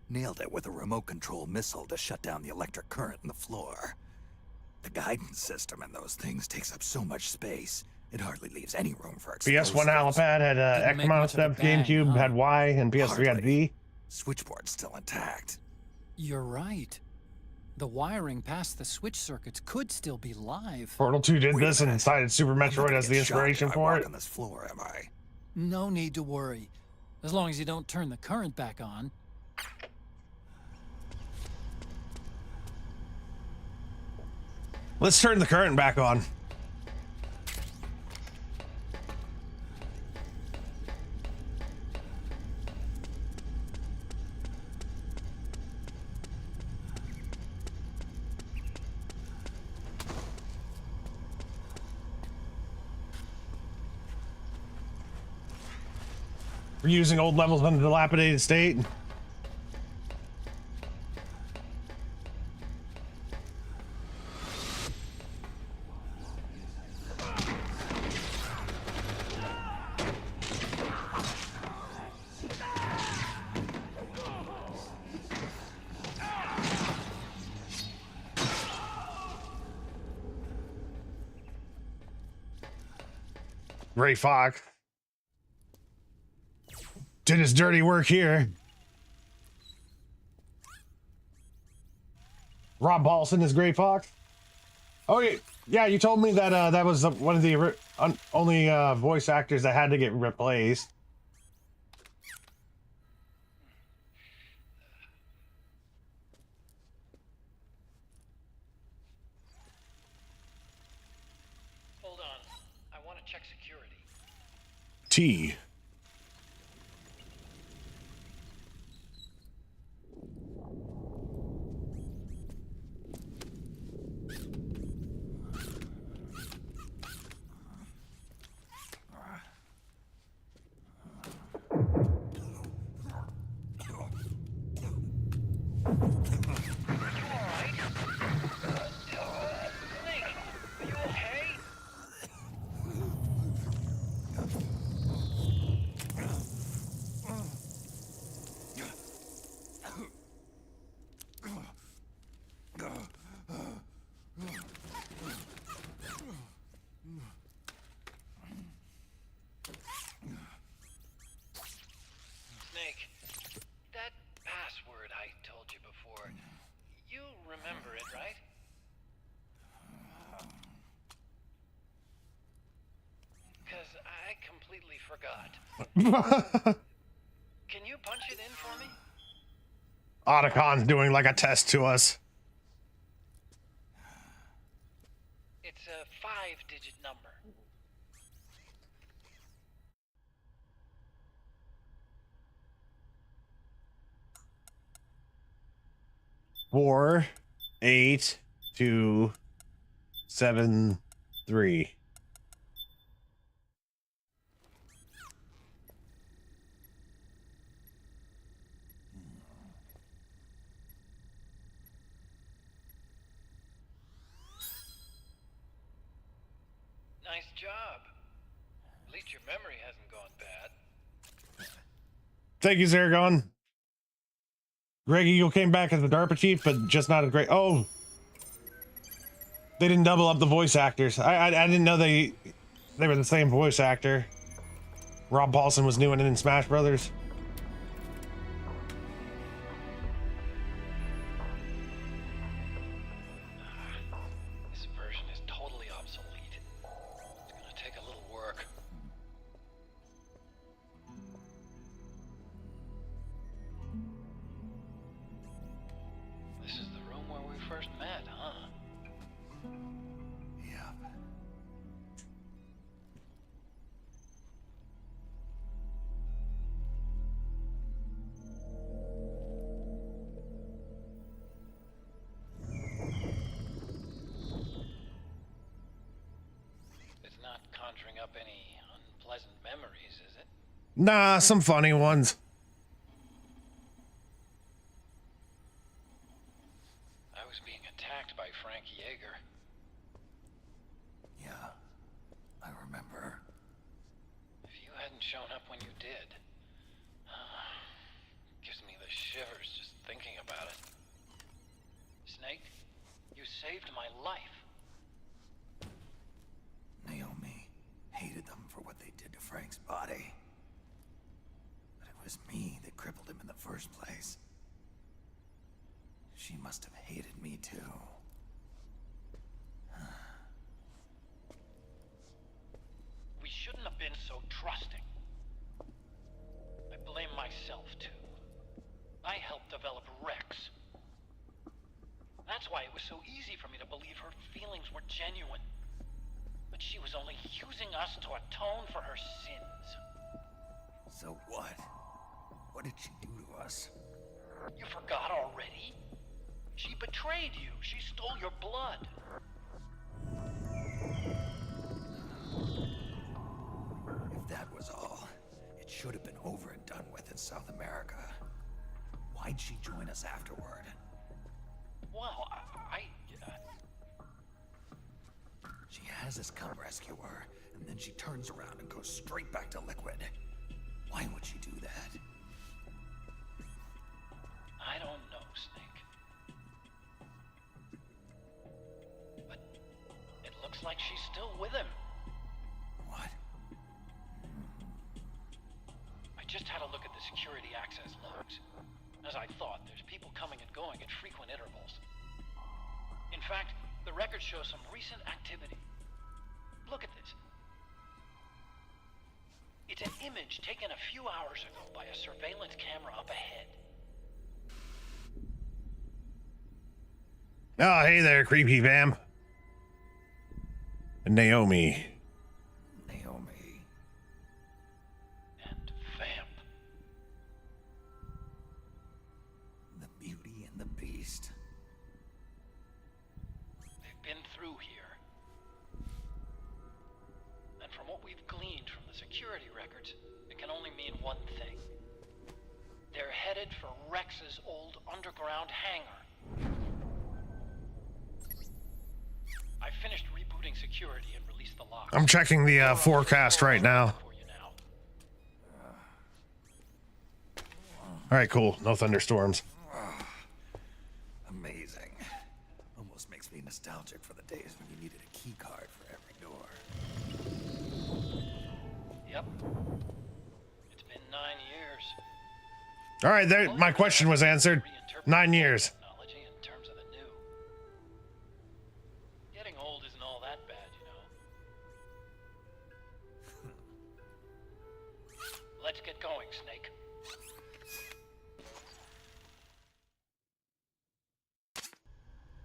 Nailed it with a remote control missile to shut down the electric current in the floor. The guidance system in those things takes up so much space, it hardly leaves any room for explosives. PS1 Alipad had X amount of steps, GameCube had Y, and PS3 had Z. Switchboard's still intact. You're right. The wiring past the switch circuits could still be live. Portal 2 did this and cited Super Metroid as the inspiration for it. On this floor, am I? No need to worry. As long as you don't turn the current back on. Let's turn the current back on. We're using old levels in a dilapidated state. Gray Fox did his dirty work here. Rob Paulson is Gray Fox. Oh yeah, you told me that that was one of the only voice actors that had to get replaced. Hold on, I want to check security. T. Remember it, right? Because I completely forgot. Can you punch it in for me? Otacon's doing like a test to us. It's a 5-digit number. Four, 8, 2, 7, 3. Nice job. At least your memory hasn't gone bad. Thank you, Zaragon. Greg Eagle came back as the DARPA chief, but just not as great. Oh, they didn't double up the voice actors. I didn't know they were the same voice actor. Rob Paulson was new and in Smash Brothers. This version is totally obsolete. It's gonna take a little work. up any unpleasant memories, is it? Nah, some funny ones. I was being attacked by Frank Yeager. Yeah, I remember. If you hadn't shown up when you did, gives me the shivers just thinking about it. Snake, you saved my life. Naomi hated them for what they did to Frank's body. But it was me that crippled him in the first place. She must have hated me too. We shouldn't have been so trusting. I blame myself too. I helped develop Rex. That's why it was so easy for me to believe her feelings were genuine. But she was only using us to atone for her sins. So what? What did she do to us? You forgot already? She betrayed you. She stole your blood. If that was all, it should have been over and done with in South America. Why'd she join us afterward? Well, She has us come rescue her, and then she turns around and goes straight back to Liquid. Why would she do that? I don't know, Snake. But it looks like she's still with him. What? I just had a look at the security access logs. As I thought, there's people coming and going at frequent intervals. In fact, the record shows some recent activity. Look at this. It's an image taken a few hours ago by a surveillance camera up ahead. Oh, hey there, creepy fam. Naomi. Naomi. And Vamp. The Beauty and the Beast. They've been through here. And from what we've gleaned from the security records, it can only mean one thing. They're headed for Rex's old underground hangar. I finished rebooting security and released the locks. I'm checking the forecast right now. All right, cool. No thunderstorms. Amazing. Almost makes me nostalgic for the days when you needed a key card for every door. Yep. It's been 9 years. All right, there. My question was answered. 9 years. Technology in terms of the new. Getting old isn't all that bad, you know. Let's get going, Snake.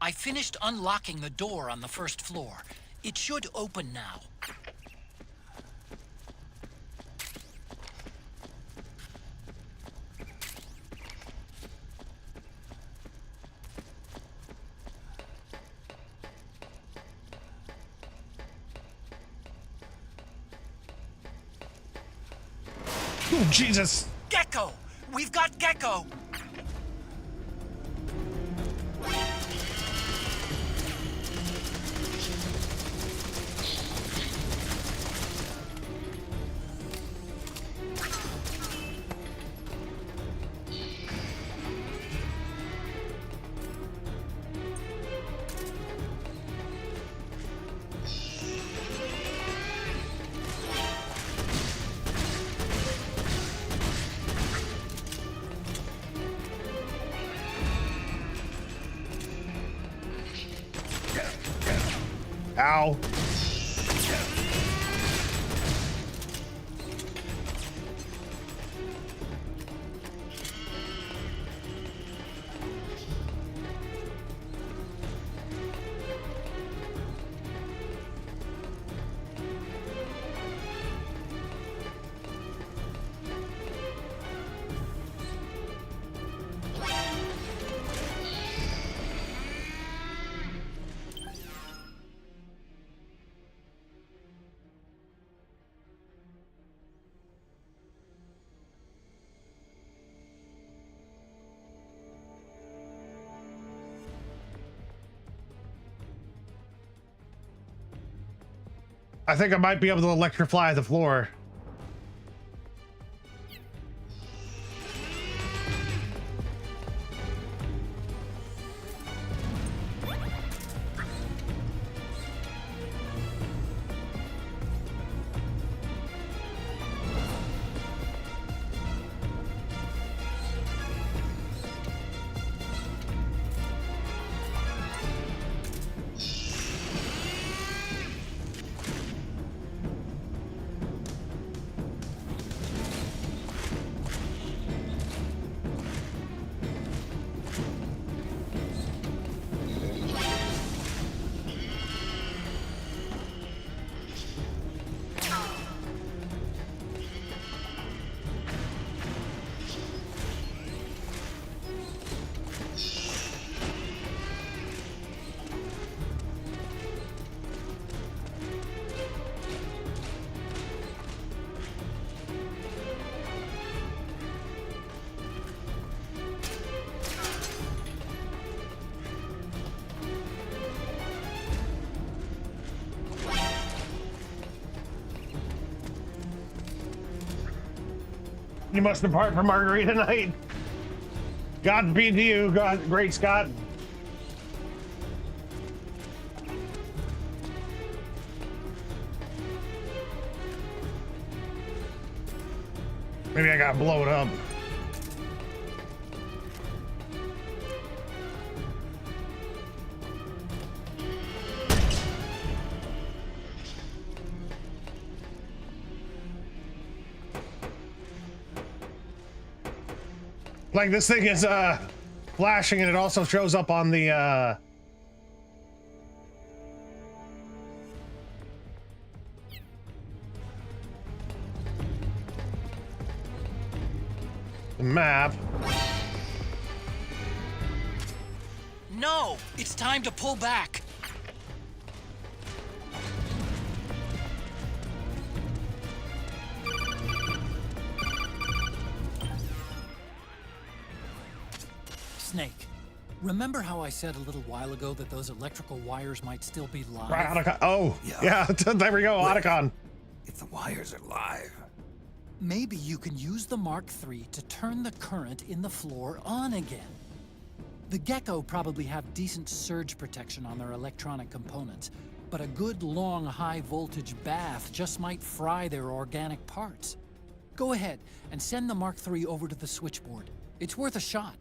I finished unlocking the door on the first floor. It should open now. Oh, Jesus. Gecko! We've got Gecko! Ow. I think I might be able to electrify the floor. You must depart from Margarita Night. Godspeed to you, Great Scott. Maybe I got blown up. Like this thing is flashing and it also shows up on the map. No, it's time to pull back. Snake, remember how I said a little while ago that those electrical wires might still be live? Right, Otacon. Oh, yeah. There we go, Otacon. If the wires are live, maybe you can use the Mark III to turn the current in the floor on again. The Gecko probably have decent surge protection on their electronic components, but a good long high voltage bath just might fry their organic parts. Go ahead and send the Mark III over to the switchboard. It's worth a shot.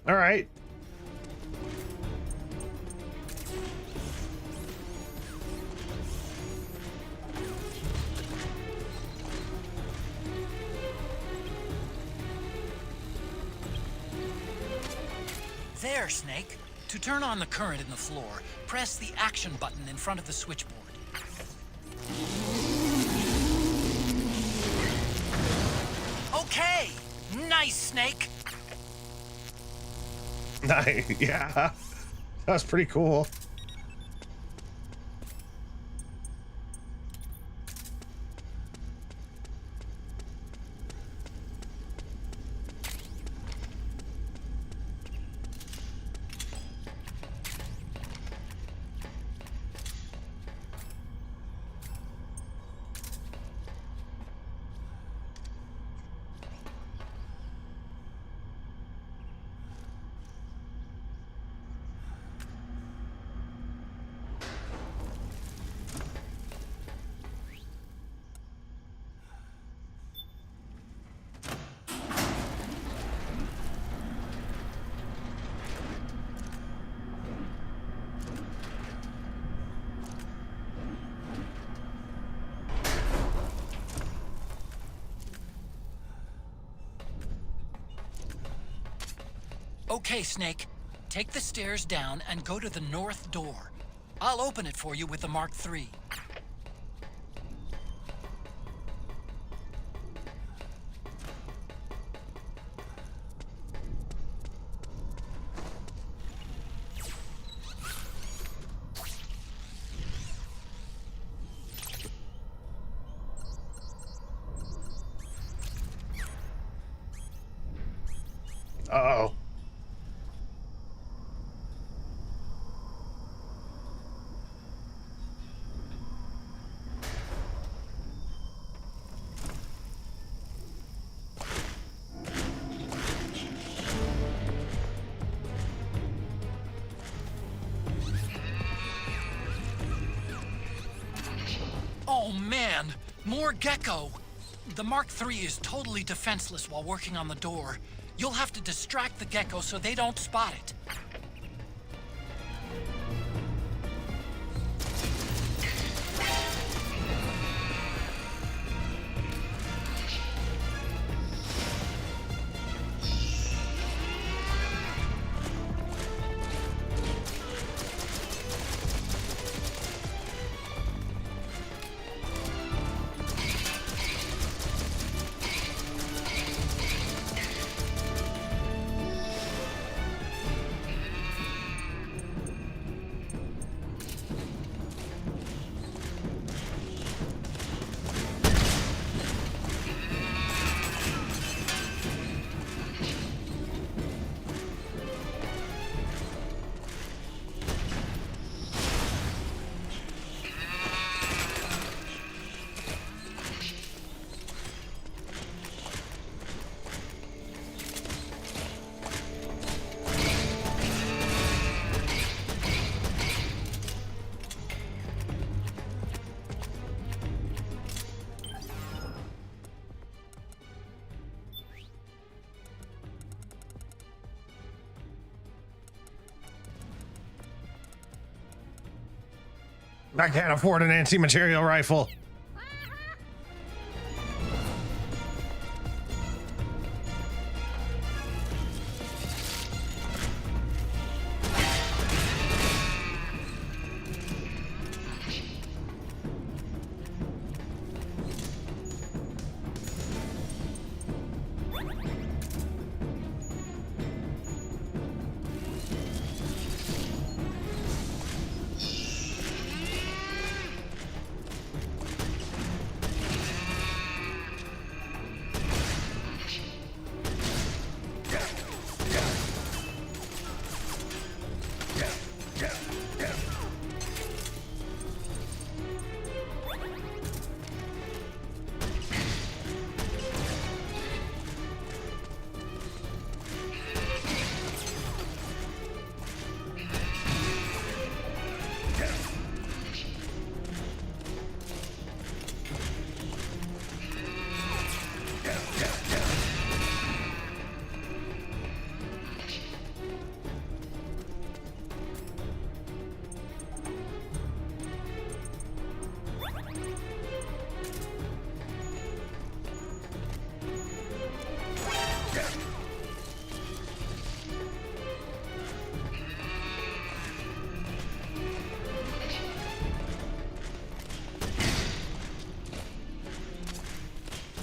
All right. There, Snake. To turn on the current in the floor, press the action button in front of the switchboard. Okay! Nice, Snake! Nice, yeah. That's pretty cool. Okay, Snake. Take the stairs down and go to the north door. I'll open it for you with the Mark III. Uh-oh. More gecko! The Mark III is totally defenseless while working on the door. You'll have to distract the gecko so they don't spot it. I can't afford an anti-material rifle.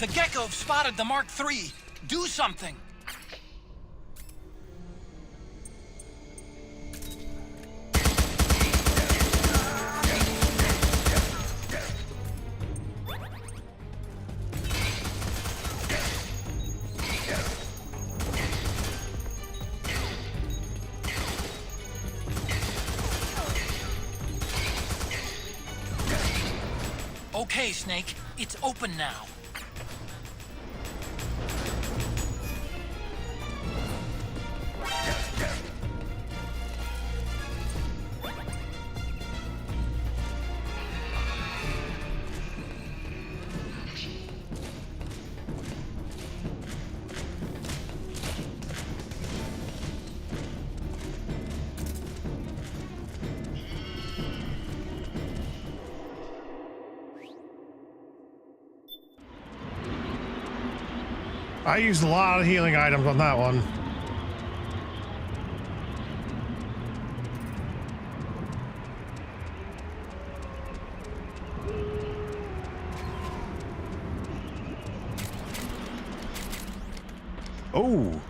The gecko have spotted the Mark III. Do something! Okay, Snake. It's open now. I used a lot of healing items on that one. Oh.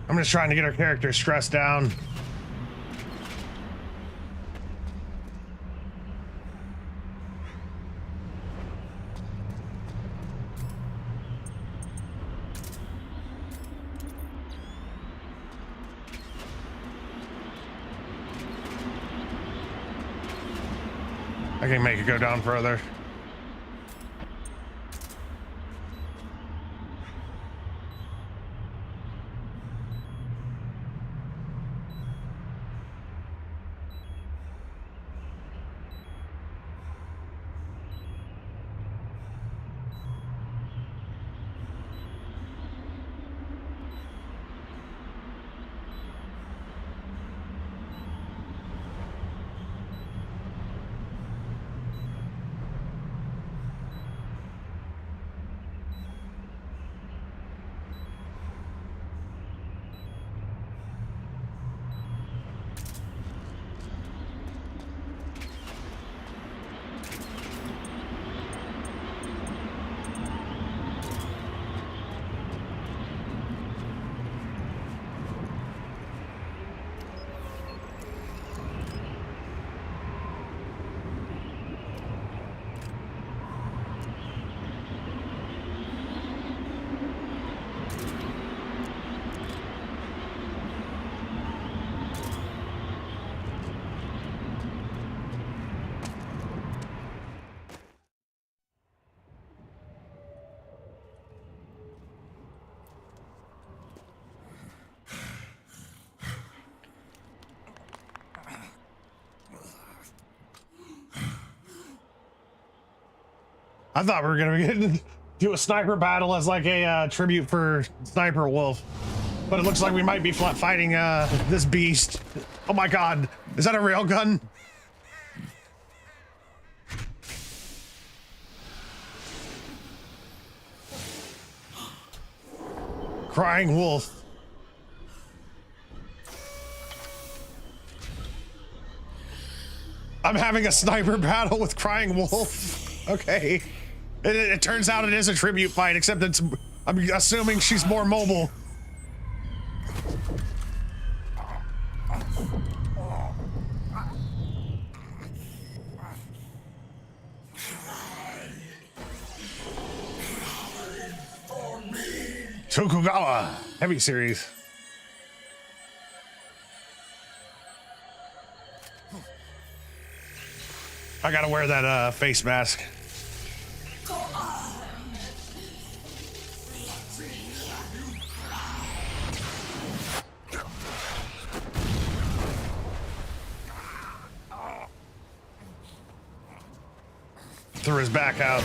I'm just trying to get our character stressed down. I can make it go down further. I thought we were gonna do a sniper battle as like a tribute for Sniper Wolf, but it looks like we might be fighting this beast. Oh my god, is that a railgun? Crying Wolf. I'm having a sniper battle with Crying Wolf. Okay. It turns out it is a tribute fight, except I'm assuming she's more mobile. Tokugawa, heavy series. I gotta wear that face mask. Threw his back out.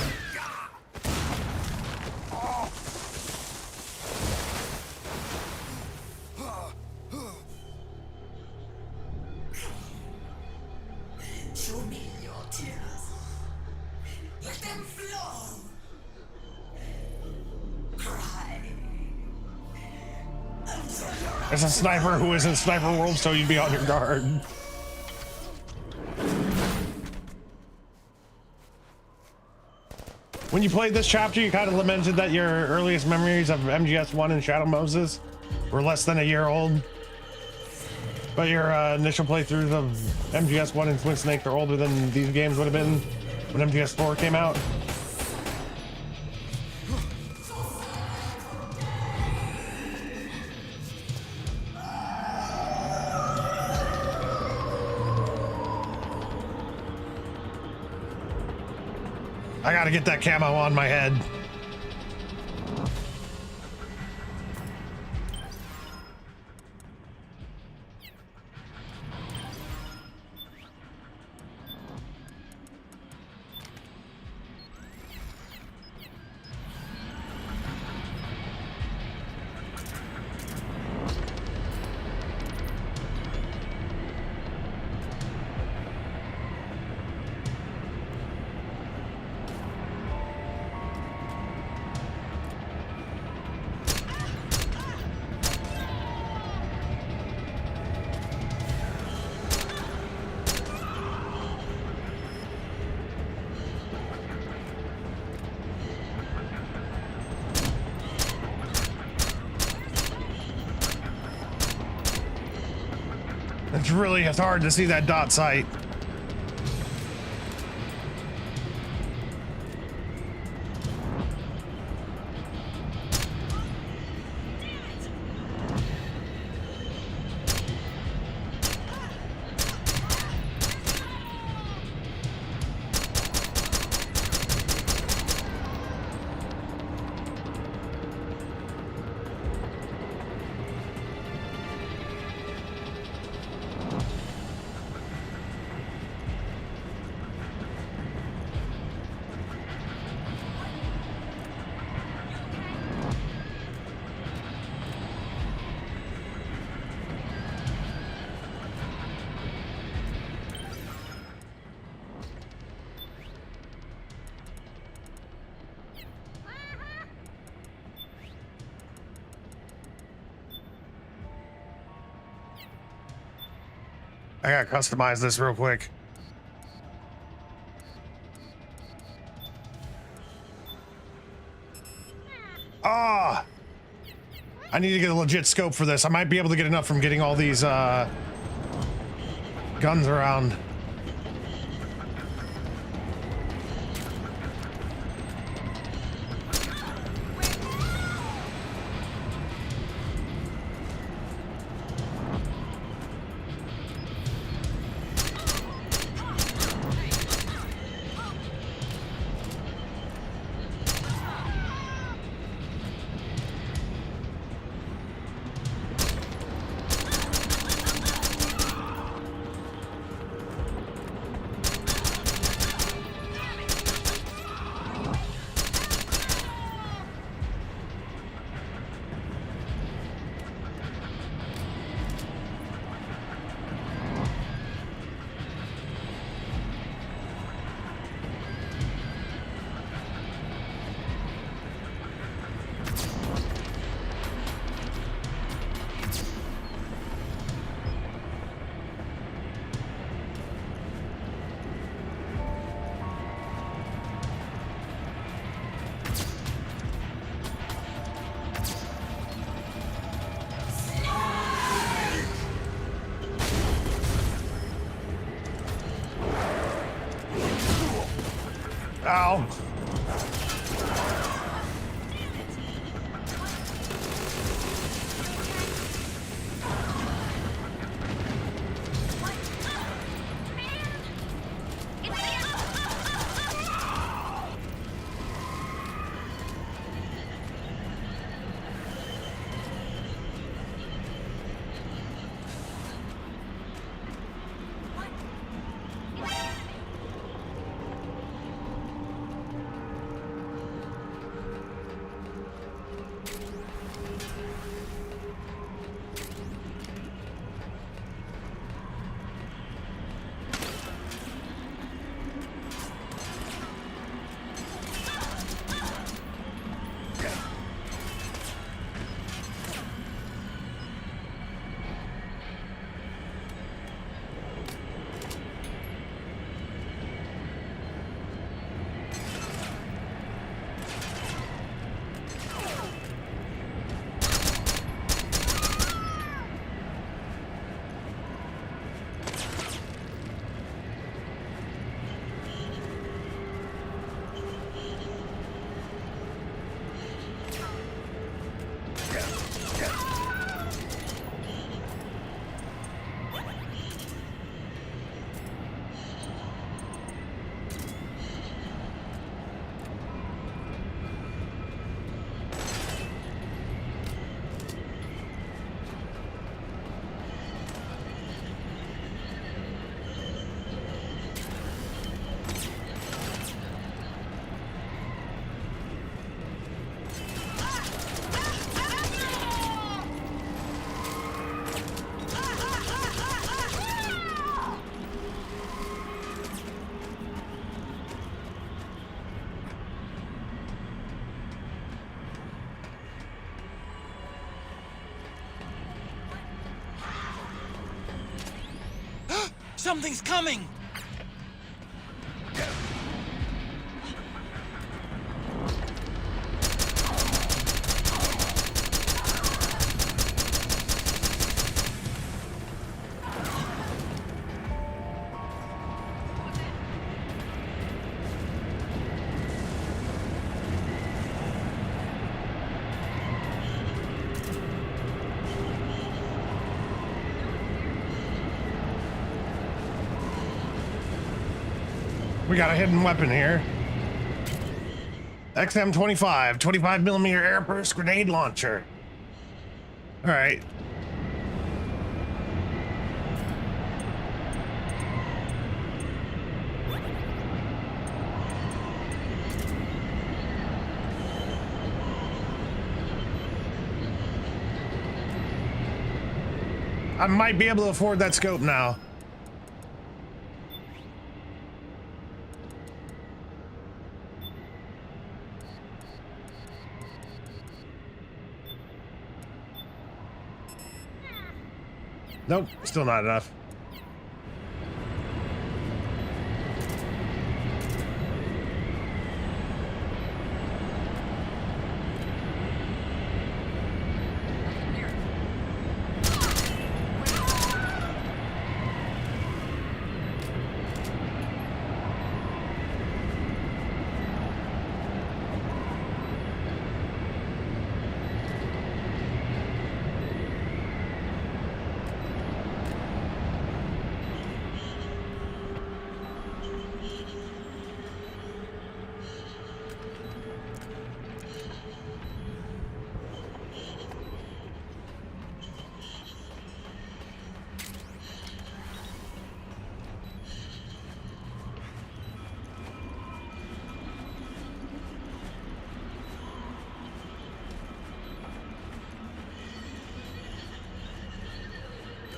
Show me your tears. Let them flow. Cry. There's a sniper who is in Sniper World, so you'd be on your guard. When you played this chapter, you kind of lamented that your earliest memories of MGS1 and Shadow Moses were less than a year old. But your initial playthroughs of MGS1 and Twin Snakes are older than these games would have been when MGS4 came out. I gotta get that camo on my head. It's hard to see that dot sight. I gotta customize this real quick. Ah! I need to get a legit scope for this. I might be able to get enough from getting all these guns around. Ow. Something's coming! We got a hidden weapon here. XM25, 25mm air burst grenade launcher. All right. I might be able to afford that scope now. Nope, still not enough.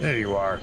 There you are.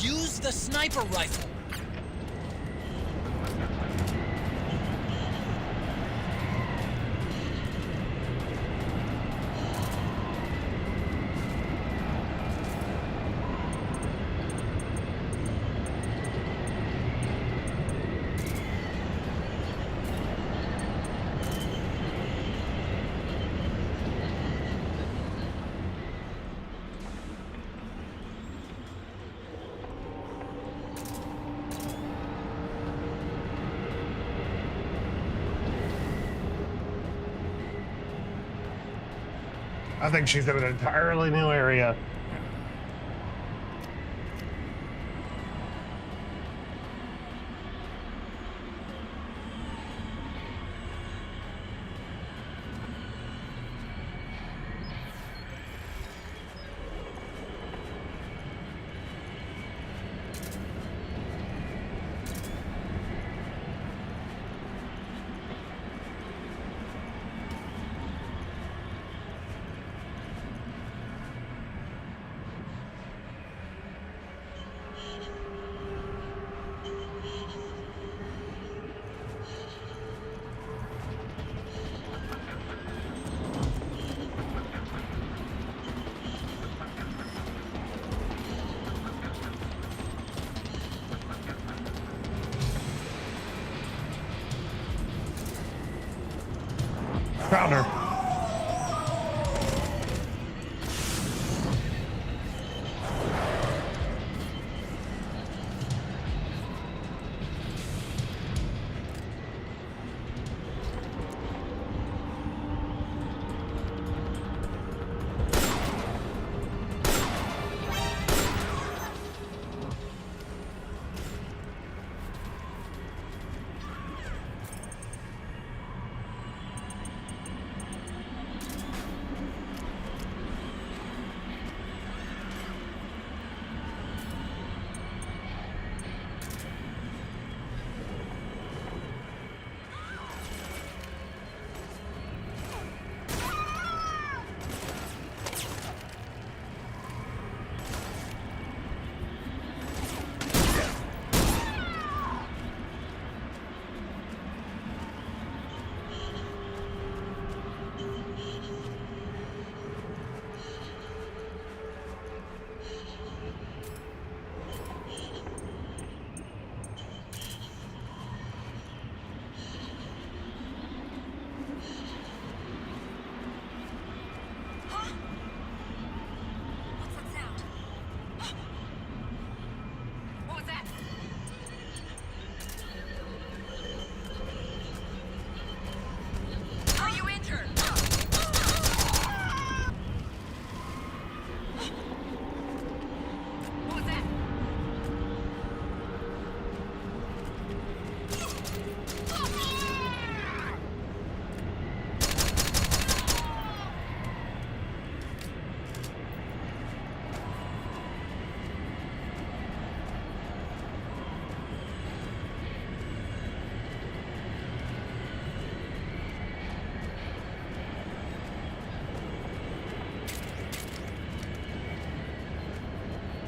Use the sniper rifle. I think she's in an entirely new area. Found her.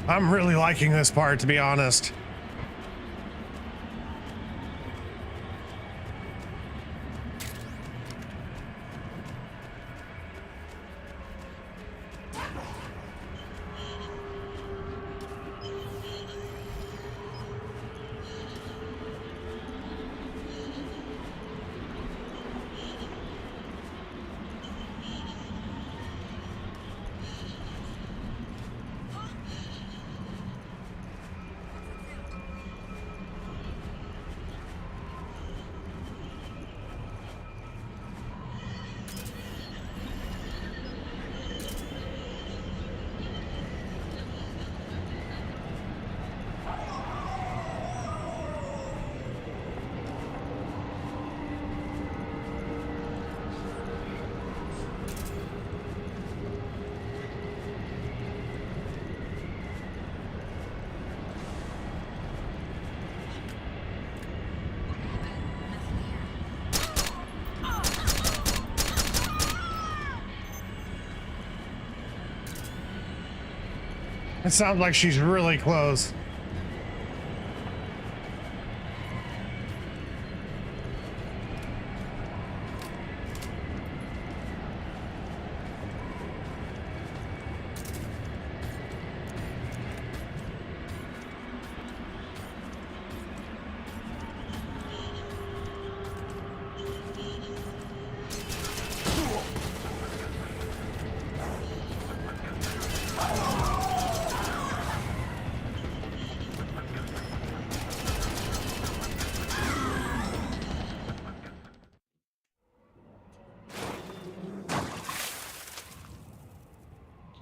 I'm really liking this part, to be honest. It sounds like she's really close.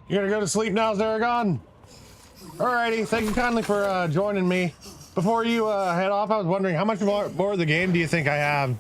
You gonna go to sleep now, Zaragon? Alrighty, thank you kindly for joining me. Before you head off, I was wondering how much more of the game do you think I have?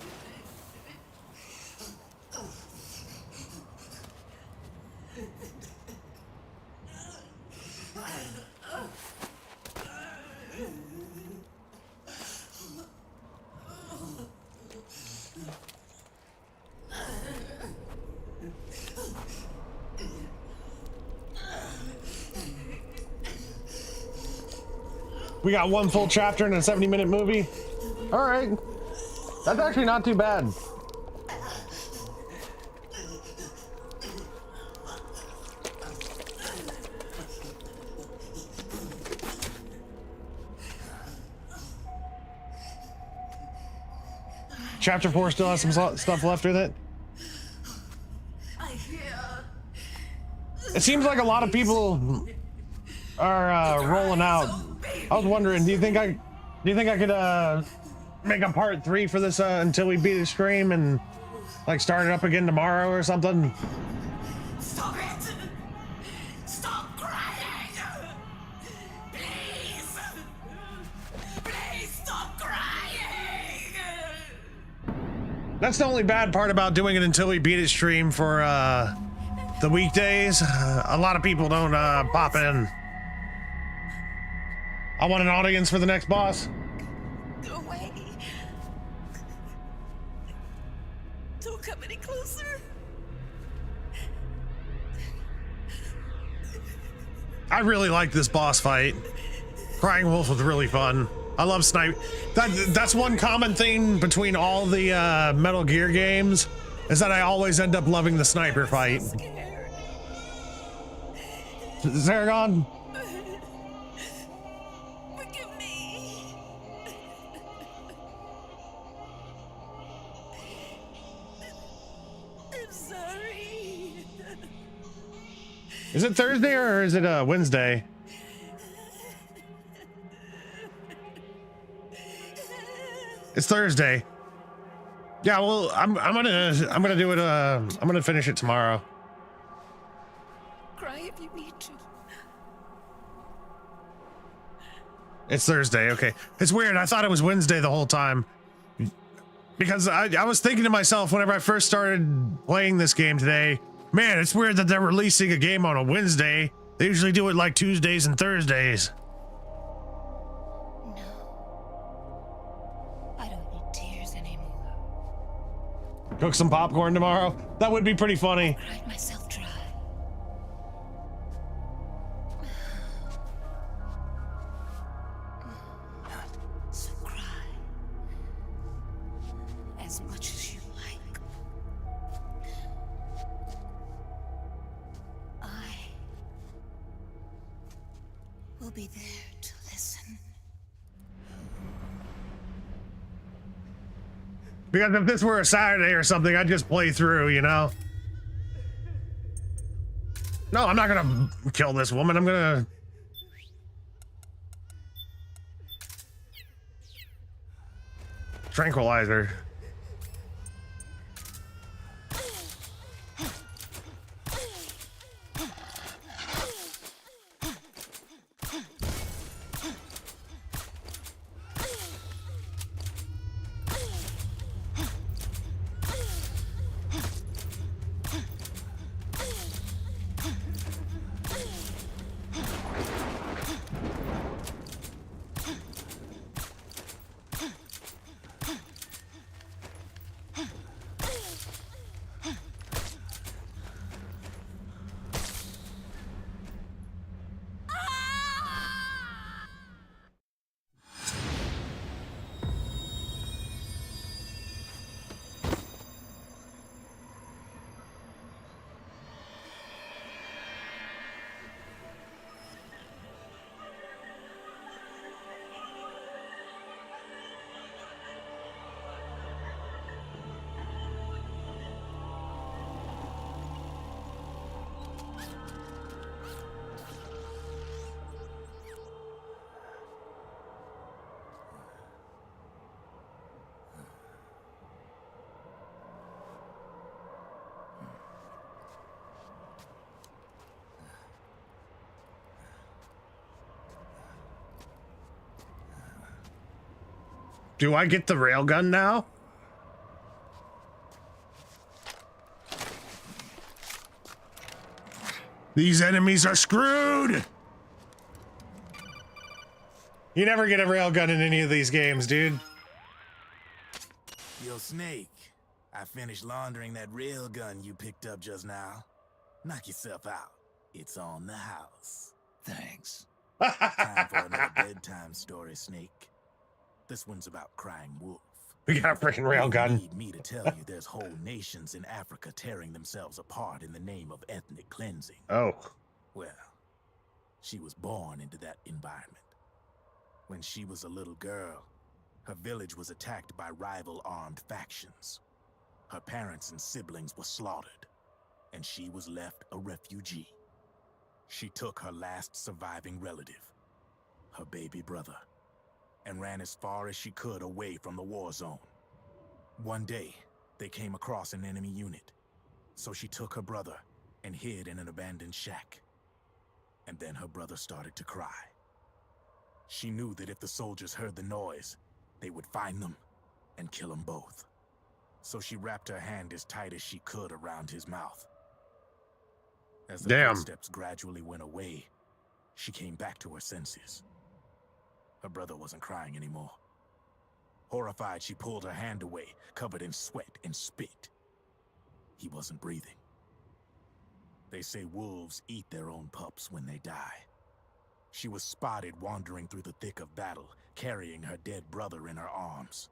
We got one full chapter in a 70-minute movie. All right, that's actually not too bad. Chapter 4 still has some stuff left with it. It seems like a lot of people are rolling out. I was wondering, do you think I could make a part 3 for this until we beat the stream and like start it up again tomorrow or something? Stop it! Stop crying! Please! Please stop crying! That's the only bad part about doing it until we beat it stream for the weekdays. A lot of people don't pop in. I want an audience for the next boss. Go away. Don't come any closer. I really like this boss fight. Crying Wolf was really fun. I love snipe. That's one common theme between all the Metal Gear games, is that I always end up loving the sniper fight. Zaragon? Is it Thursday or is it Wednesday? It's Thursday. Yeah, well, I'm gonna do it. I'm gonna finish it tomorrow. Cry if you need to. It's Thursday. Okay, it's weird. I thought it was Wednesday the whole time because I was thinking to myself whenever I first started playing this game today. Man, it's weird that they're releasing a game on a Wednesday. They usually do it like Tuesdays and Thursdays. No. I don't need tears anymore. Cook some popcorn tomorrow? That would be pretty funny. I cried myself dry. will be there to listen. Because if this were a Saturday or something, I'd just play through, you know? No, I'm not gonna kill this woman. I'm gonna... tranquilize her. Do I get the railgun now? These enemies are screwed! You never get a railgun in any of these games, dude. Yo, Snake, I finished laundering that railgun you picked up just now. Knock yourself out. It's on the house. Thanks. Time for another bedtime story, Snake. This one's about crying wolf. We got a freaking railgun. You need me to tell you there's whole nations in Africa tearing themselves apart in the name of ethnic cleansing. Oh. Well, she was born into that environment. When she was a little girl, her village was attacked by rival armed factions. Her parents and siblings were slaughtered, and she was left a refugee. She took her last surviving relative, her baby brother, and ran as far as she could away from the war zone. One day, they came across an enemy unit, so she took her brother and hid in an abandoned shack. And then her brother started to cry. She knew that if the soldiers heard the noise, they would find them and kill them both. So she wrapped her hand as tight as she could around his mouth. As the footsteps gradually went away, she came back to her senses. Her brother wasn't crying anymore. Horrified, she pulled her hand away, covered in sweat and spit. He wasn't breathing. They say wolves eat their own pups when they die. She was spotted wandering through the thick of battle, carrying her dead brother in her arms.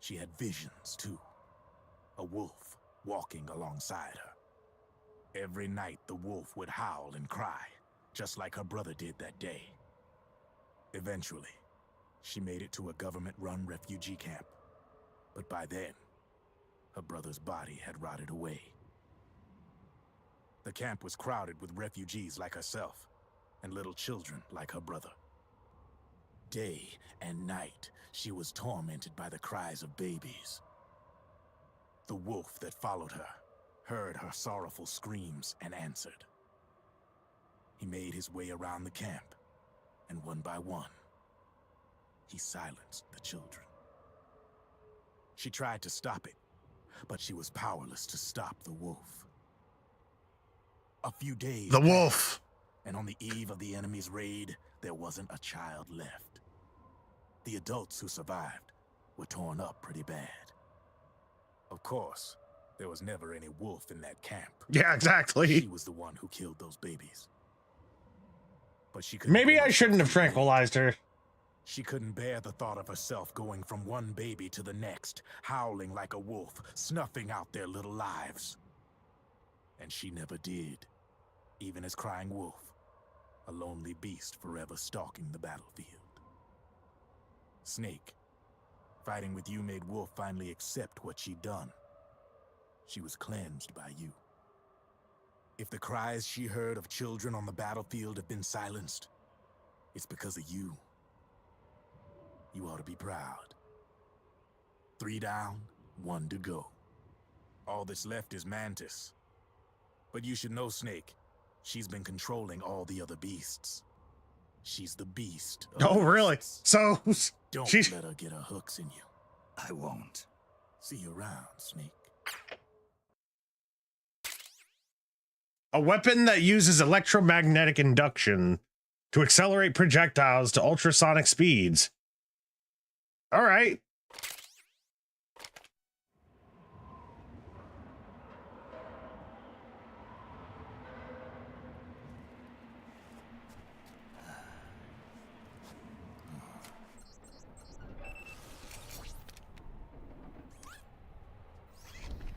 She had visions, too. A wolf walking alongside her. Every night, the wolf would howl and cry, just like her brother did that day. Eventually, she made it to a government-run refugee camp. But by then, her brother's body had rotted away. The camp was crowded with refugees like herself, and little children like her brother. Day and night, she was tormented by the cries of babies. The wolf that followed her heard her sorrowful screams and answered. He made his way around the camp, and one by one, he silenced the children. She tried to stop it, but she was powerless to stop the wolf. A few days The passed, wolf! And on the eve of the enemy's raid, there wasn't a child left. The adults who survived were torn up pretty bad. Of course, there was never any wolf in that camp. Yeah, exactly. She was the one who killed those babies. But she couldn't. Maybe I shouldn't have tranquilized her. She couldn't bear the thought of herself going from one baby to the next, howling like a wolf, snuffing out their little lives. And she never did, even as crying wolf, a lonely beast forever stalking the battlefield. Snake, fighting with you made Wolf finally accept what she'd done. She was cleansed by you. If the cries she heard of children on the battlefield have been silenced, it's because of you. You ought to be proud. 3 down, 1 to go. All that's left is Mantis. But you should know, Snake, she's been controlling all the other beasts. She's the beast. Oh, really? So don't she's... let her get her hooks in you. I won't. See you around, Snake. A weapon that uses electromagnetic induction to accelerate projectiles to ultrasonic speeds. All right.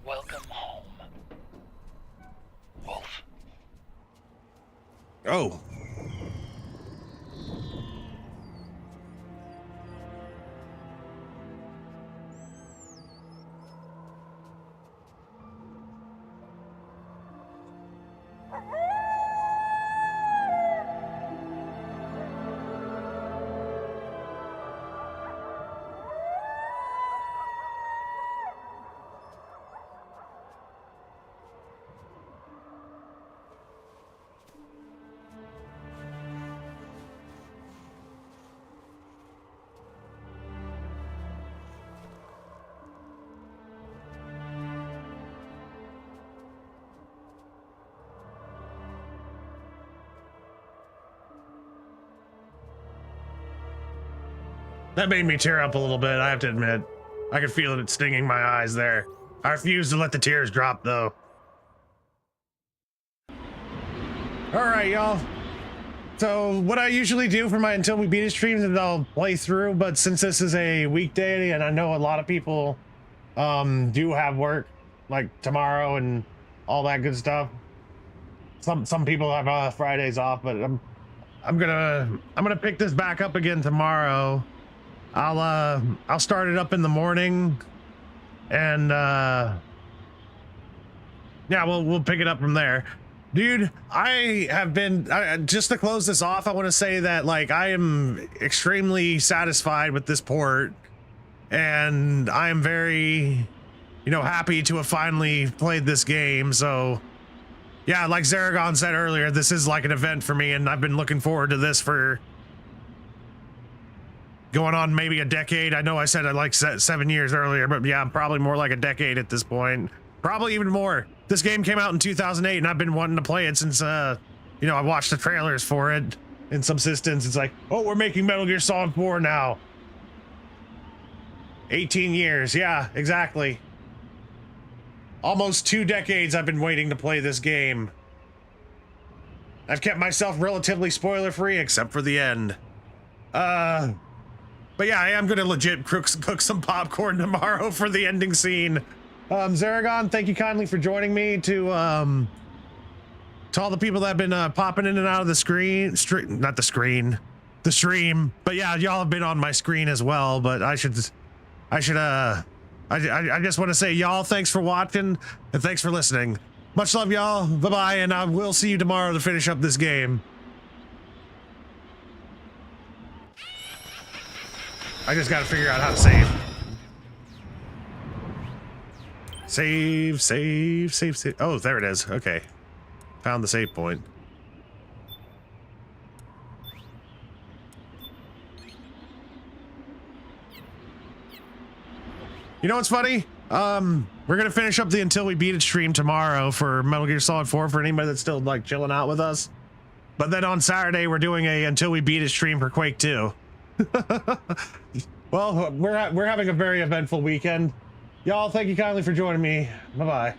Welcome home, Wolf. Oh. That made me tear up a little bit, I have to admit. I could feel it stinging my eyes there. I refuse to let the tears drop, though. All right, y'all. So what I usually do for my Until We Beat It streams is I'll play through, but since this is a weekday and I know a lot of people do have work like tomorrow and all that good stuff. Some people have Fridays off, but I'm gonna pick this back up again tomorrow. I'll start it up in the morning, and yeah, we'll pick it up from there. Dude, I have been just to close this off, I want to say that like I am extremely satisfied with this port, and I am very, you know, happy to have finally played this game. So yeah, like Zaragon said earlier, this is like an event for me, and I've been looking forward to this for going on maybe a decade. I know I said I like 7 years earlier, but yeah, probably more like a decade at this point. Probably even more. This game came out in 2008, and I've been wanting to play it since, you know, I watched the trailers for it in subsistence. It's like, oh, we're making Metal Gear Solid 4 now. 18 years. Yeah, exactly. Almost 2 decades I've been waiting to play this game. I've kept myself relatively spoiler-free, except for the end. But yeah, I am gonna legit cook some popcorn tomorrow for the ending scene. Zaragon, thank you kindly for joining me. To all the people that have been popping in and out of the stream. But yeah, y'all have been on my screen as well. But I just want to say, y'all, thanks for watching and thanks for listening. Much love, y'all. Bye bye, and I will see you tomorrow to finish up this game. I just got to figure out how to save. Save. Oh, there it is. Okay. Found the save point. You know what's funny? We're gonna finish up the Until We Beat It stream tomorrow for Metal Gear Solid 4 for anybody that's still like chilling out with us. But then on Saturday we're doing a Until We Beat It stream for Quake 2. Well, we're having a very eventful weekend. Y'all, thank you kindly for joining me. Bye-bye.